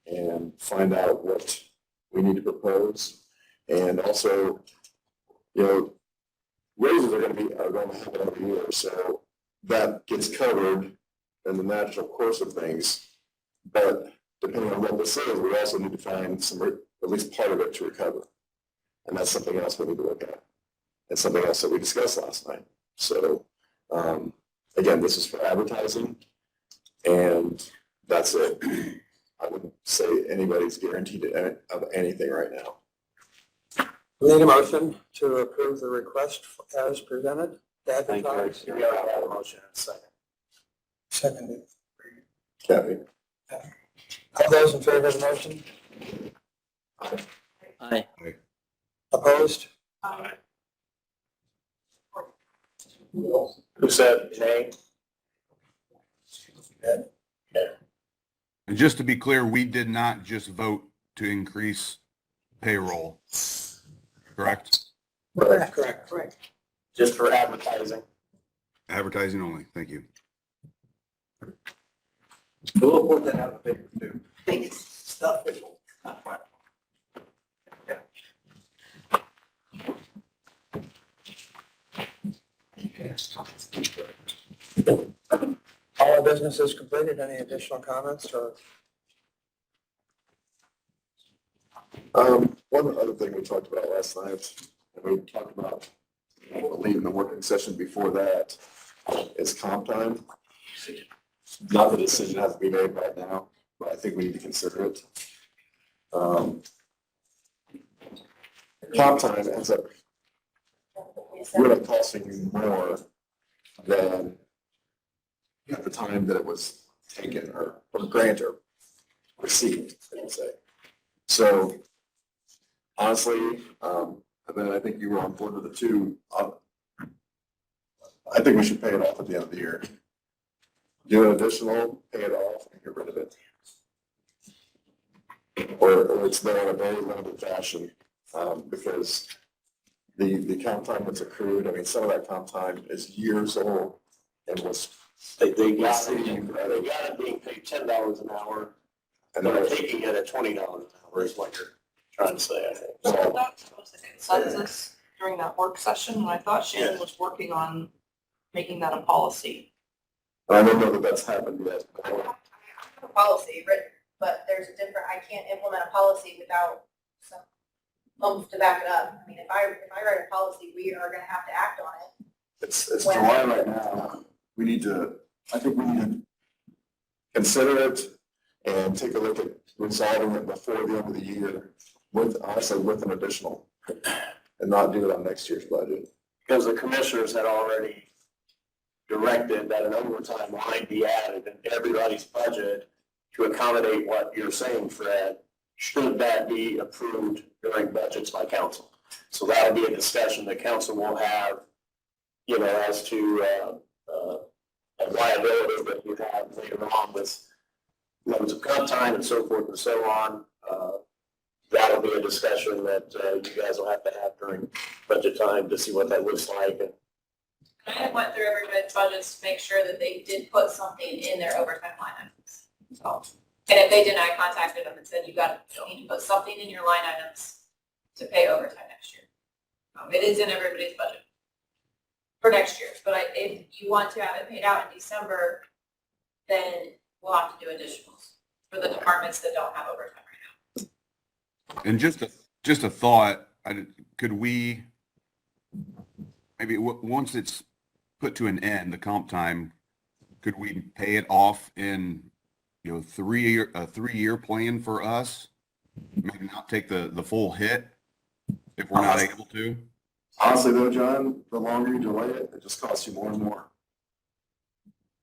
and find out what we need to propose. And also, raises are going to happen every year, so that gets covered in the natural course of things. But depending on what this is, we also need to find at least part of it to recover. And that's something else we need to look at. And something else that we discussed last night. So, again, this is for advertising, and that's it. I wouldn't say anybody's guaranteed of anything right now. We need a motion to approve the request as presented. Thank you. We already have a motion in a second. Seconded. Kathy? All those in favor of the motion? Aye. Opposed? Who said nay? And just to be clear, we did not just vote to increase payroll, correct? Correct. Just for advertising. Advertising only, thank you. We'll put that out in the paper too. Stuff. All our business is completed. Any additional comments or? One other thing we talked about last night, and we talked about, I believe in the working session before that, is comp time. Not the decision has to be made right now, but I think we need to consider it. Comp time ends up really costing you more than at the time that it was taken or granted or received, I would say. So honestly, and then I think you were on board with the two. I think we should pay it off at the end of the year. Do an additional, pay it off, and get rid of it. Or it's there in a very limited fashion, because the comp time that's accrued, I mean, some of that comp time is years old and was. They got it being paid $10 an hour, and they're taking it at $20 an hour is what you're trying to say, I think. So that was the consensus during that work session, and I thought Shannon was working on making that a policy. I don't know that that's happened yet. I have a policy written, but there's a different, I can't implement a policy without some oomph to back it up. I mean, if I write a policy, we are gonna have to act on it. It's July right now. I think we need to consider it and take a look at resolving it before the end of the year honestly with an additional and not do it on next year's budget. Because the commissioners had already directed that an overtime line be added in everybody's budget to accommodate what you're saying, Fred, should that be approved during budgets by council. So that'll be a discussion that council will have, as to a liability that you have later on with loads of comp time and so forth and so on. That'll be a discussion that you guys will have to have during budget time to see what that looks like. And I went through everybody's budgets to make sure that they did put something in their overtime line items. So, and if they didn't, I contacted them and said, you need to put something in your line items to pay overtime next year. It is in everybody's budget for next year, but if you want to have it paid out in December, then we'll have to do additionals for the departments that don't have overtime right now. And just a thought, could we, maybe once it's put to an end, the comp time, could we pay it off in, a 3-year plan for us? Maybe not take the full hit if we're not able to? Honestly though, John, the longer you delay it, it just costs you more and more.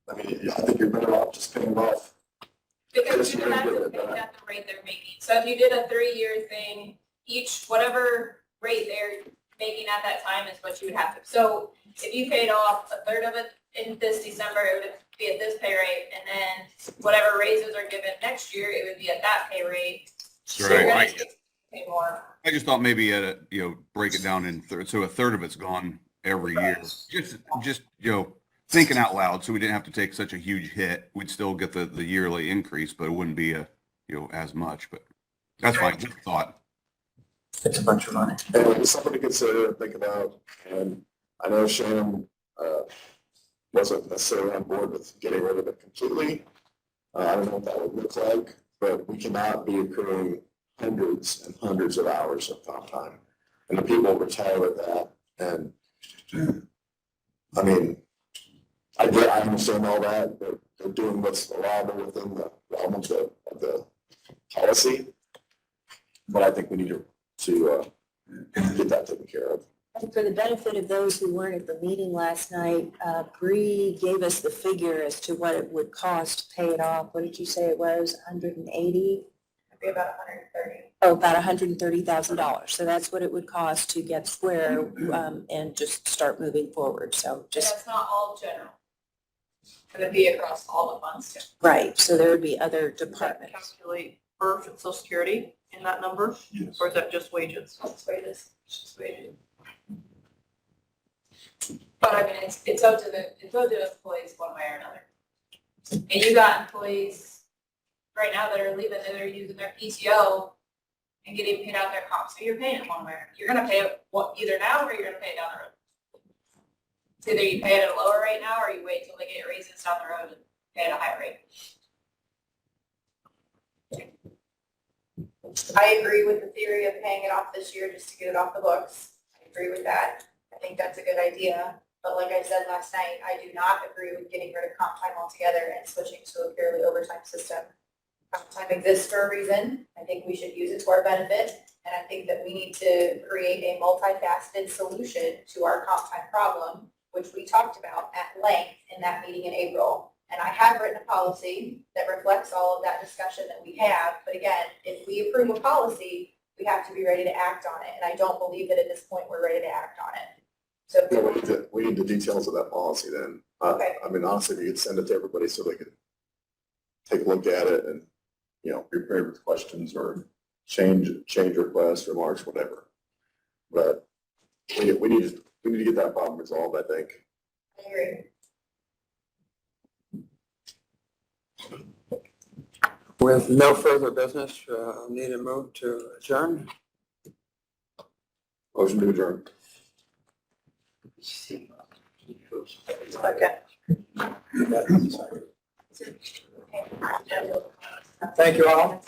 I mean, I think you're better off just paying it off. Because you have to pay at the rate they're making. So if you did a 3-year thing, whatever rate they're making at that time is what you would have to. So if you paid off a third of it in this December, it would be at this pay rate, and then whatever raises are given next year, it would be at that pay rate. So you're gonna pay more. I just thought maybe break it down in thirds, so a third of it's gone every year. Just thinking out loud, so we didn't have to take such a huge hit. We'd still get the yearly increase, but it wouldn't be as much. But that's fine. Just a thought. It's a bunch of money. And it's something to consider and think about. And I know Shannon wasn't necessarily on board with getting rid of it completely. I don't know what that would look like, but we cannot be accruing hundreds and hundreds of hours of comp time. And the people retire with that. And I mean, I understand all that. They're doing what's allowable within the realm of the policy. But I think we need to get that taken care of. And for the benefit of those who weren't at the meeting last night, Bree gave us the figure as to what it would cost to pay it off. What did you say it was, 180? It'd be about 130. Oh, about $130,000. So that's what it would cost to get square and just start moving forward. So just, That's not all general. It'd be across all the funds too. right, so there would be other Does that departments. calculate birth and social security in that number? Yes. Or is that just wages? It's wages. It's just wages. But I mean, it's up to the employees one way or another. And you got employees right now that are leaving, that are using their PTO and getting paid out their comp, so you're paying it one way. You're gonna pay it either now or you're gonna pay it down the road. It's either you pay it at a lower rate now or you wait till they get raises down the road and pay at a higher rate. I agree with the theory of paying it off this year just to get it off the books. I agree with that. I think that's a good idea. But like I said last night, I do not agree with getting rid of comp time altogether and switching to a purely overtime system. Comp time exists for a reason. I think we should use it to our benefit. And I think that we need to create a multifaceted solution to our comp time problem, which we talked about at length in that meeting in April. And I have written a policy that reflects all of that discussion that we have. But again, if we approve a policy, we have to be ready to act on it. And I don't believe that at this point we're ready to act on it. So Yeah, we need the details of that policy then. Okay. I mean, honestly, if you could send it to everybody so they could take a look at it and, you know, be prepared with questions or change requests, remarks, whatever. But we need to get that problem resolved, I think. I agree. With no further business, I'll need a move to adjourn. Motion to adjourn. Okay. Thank you all.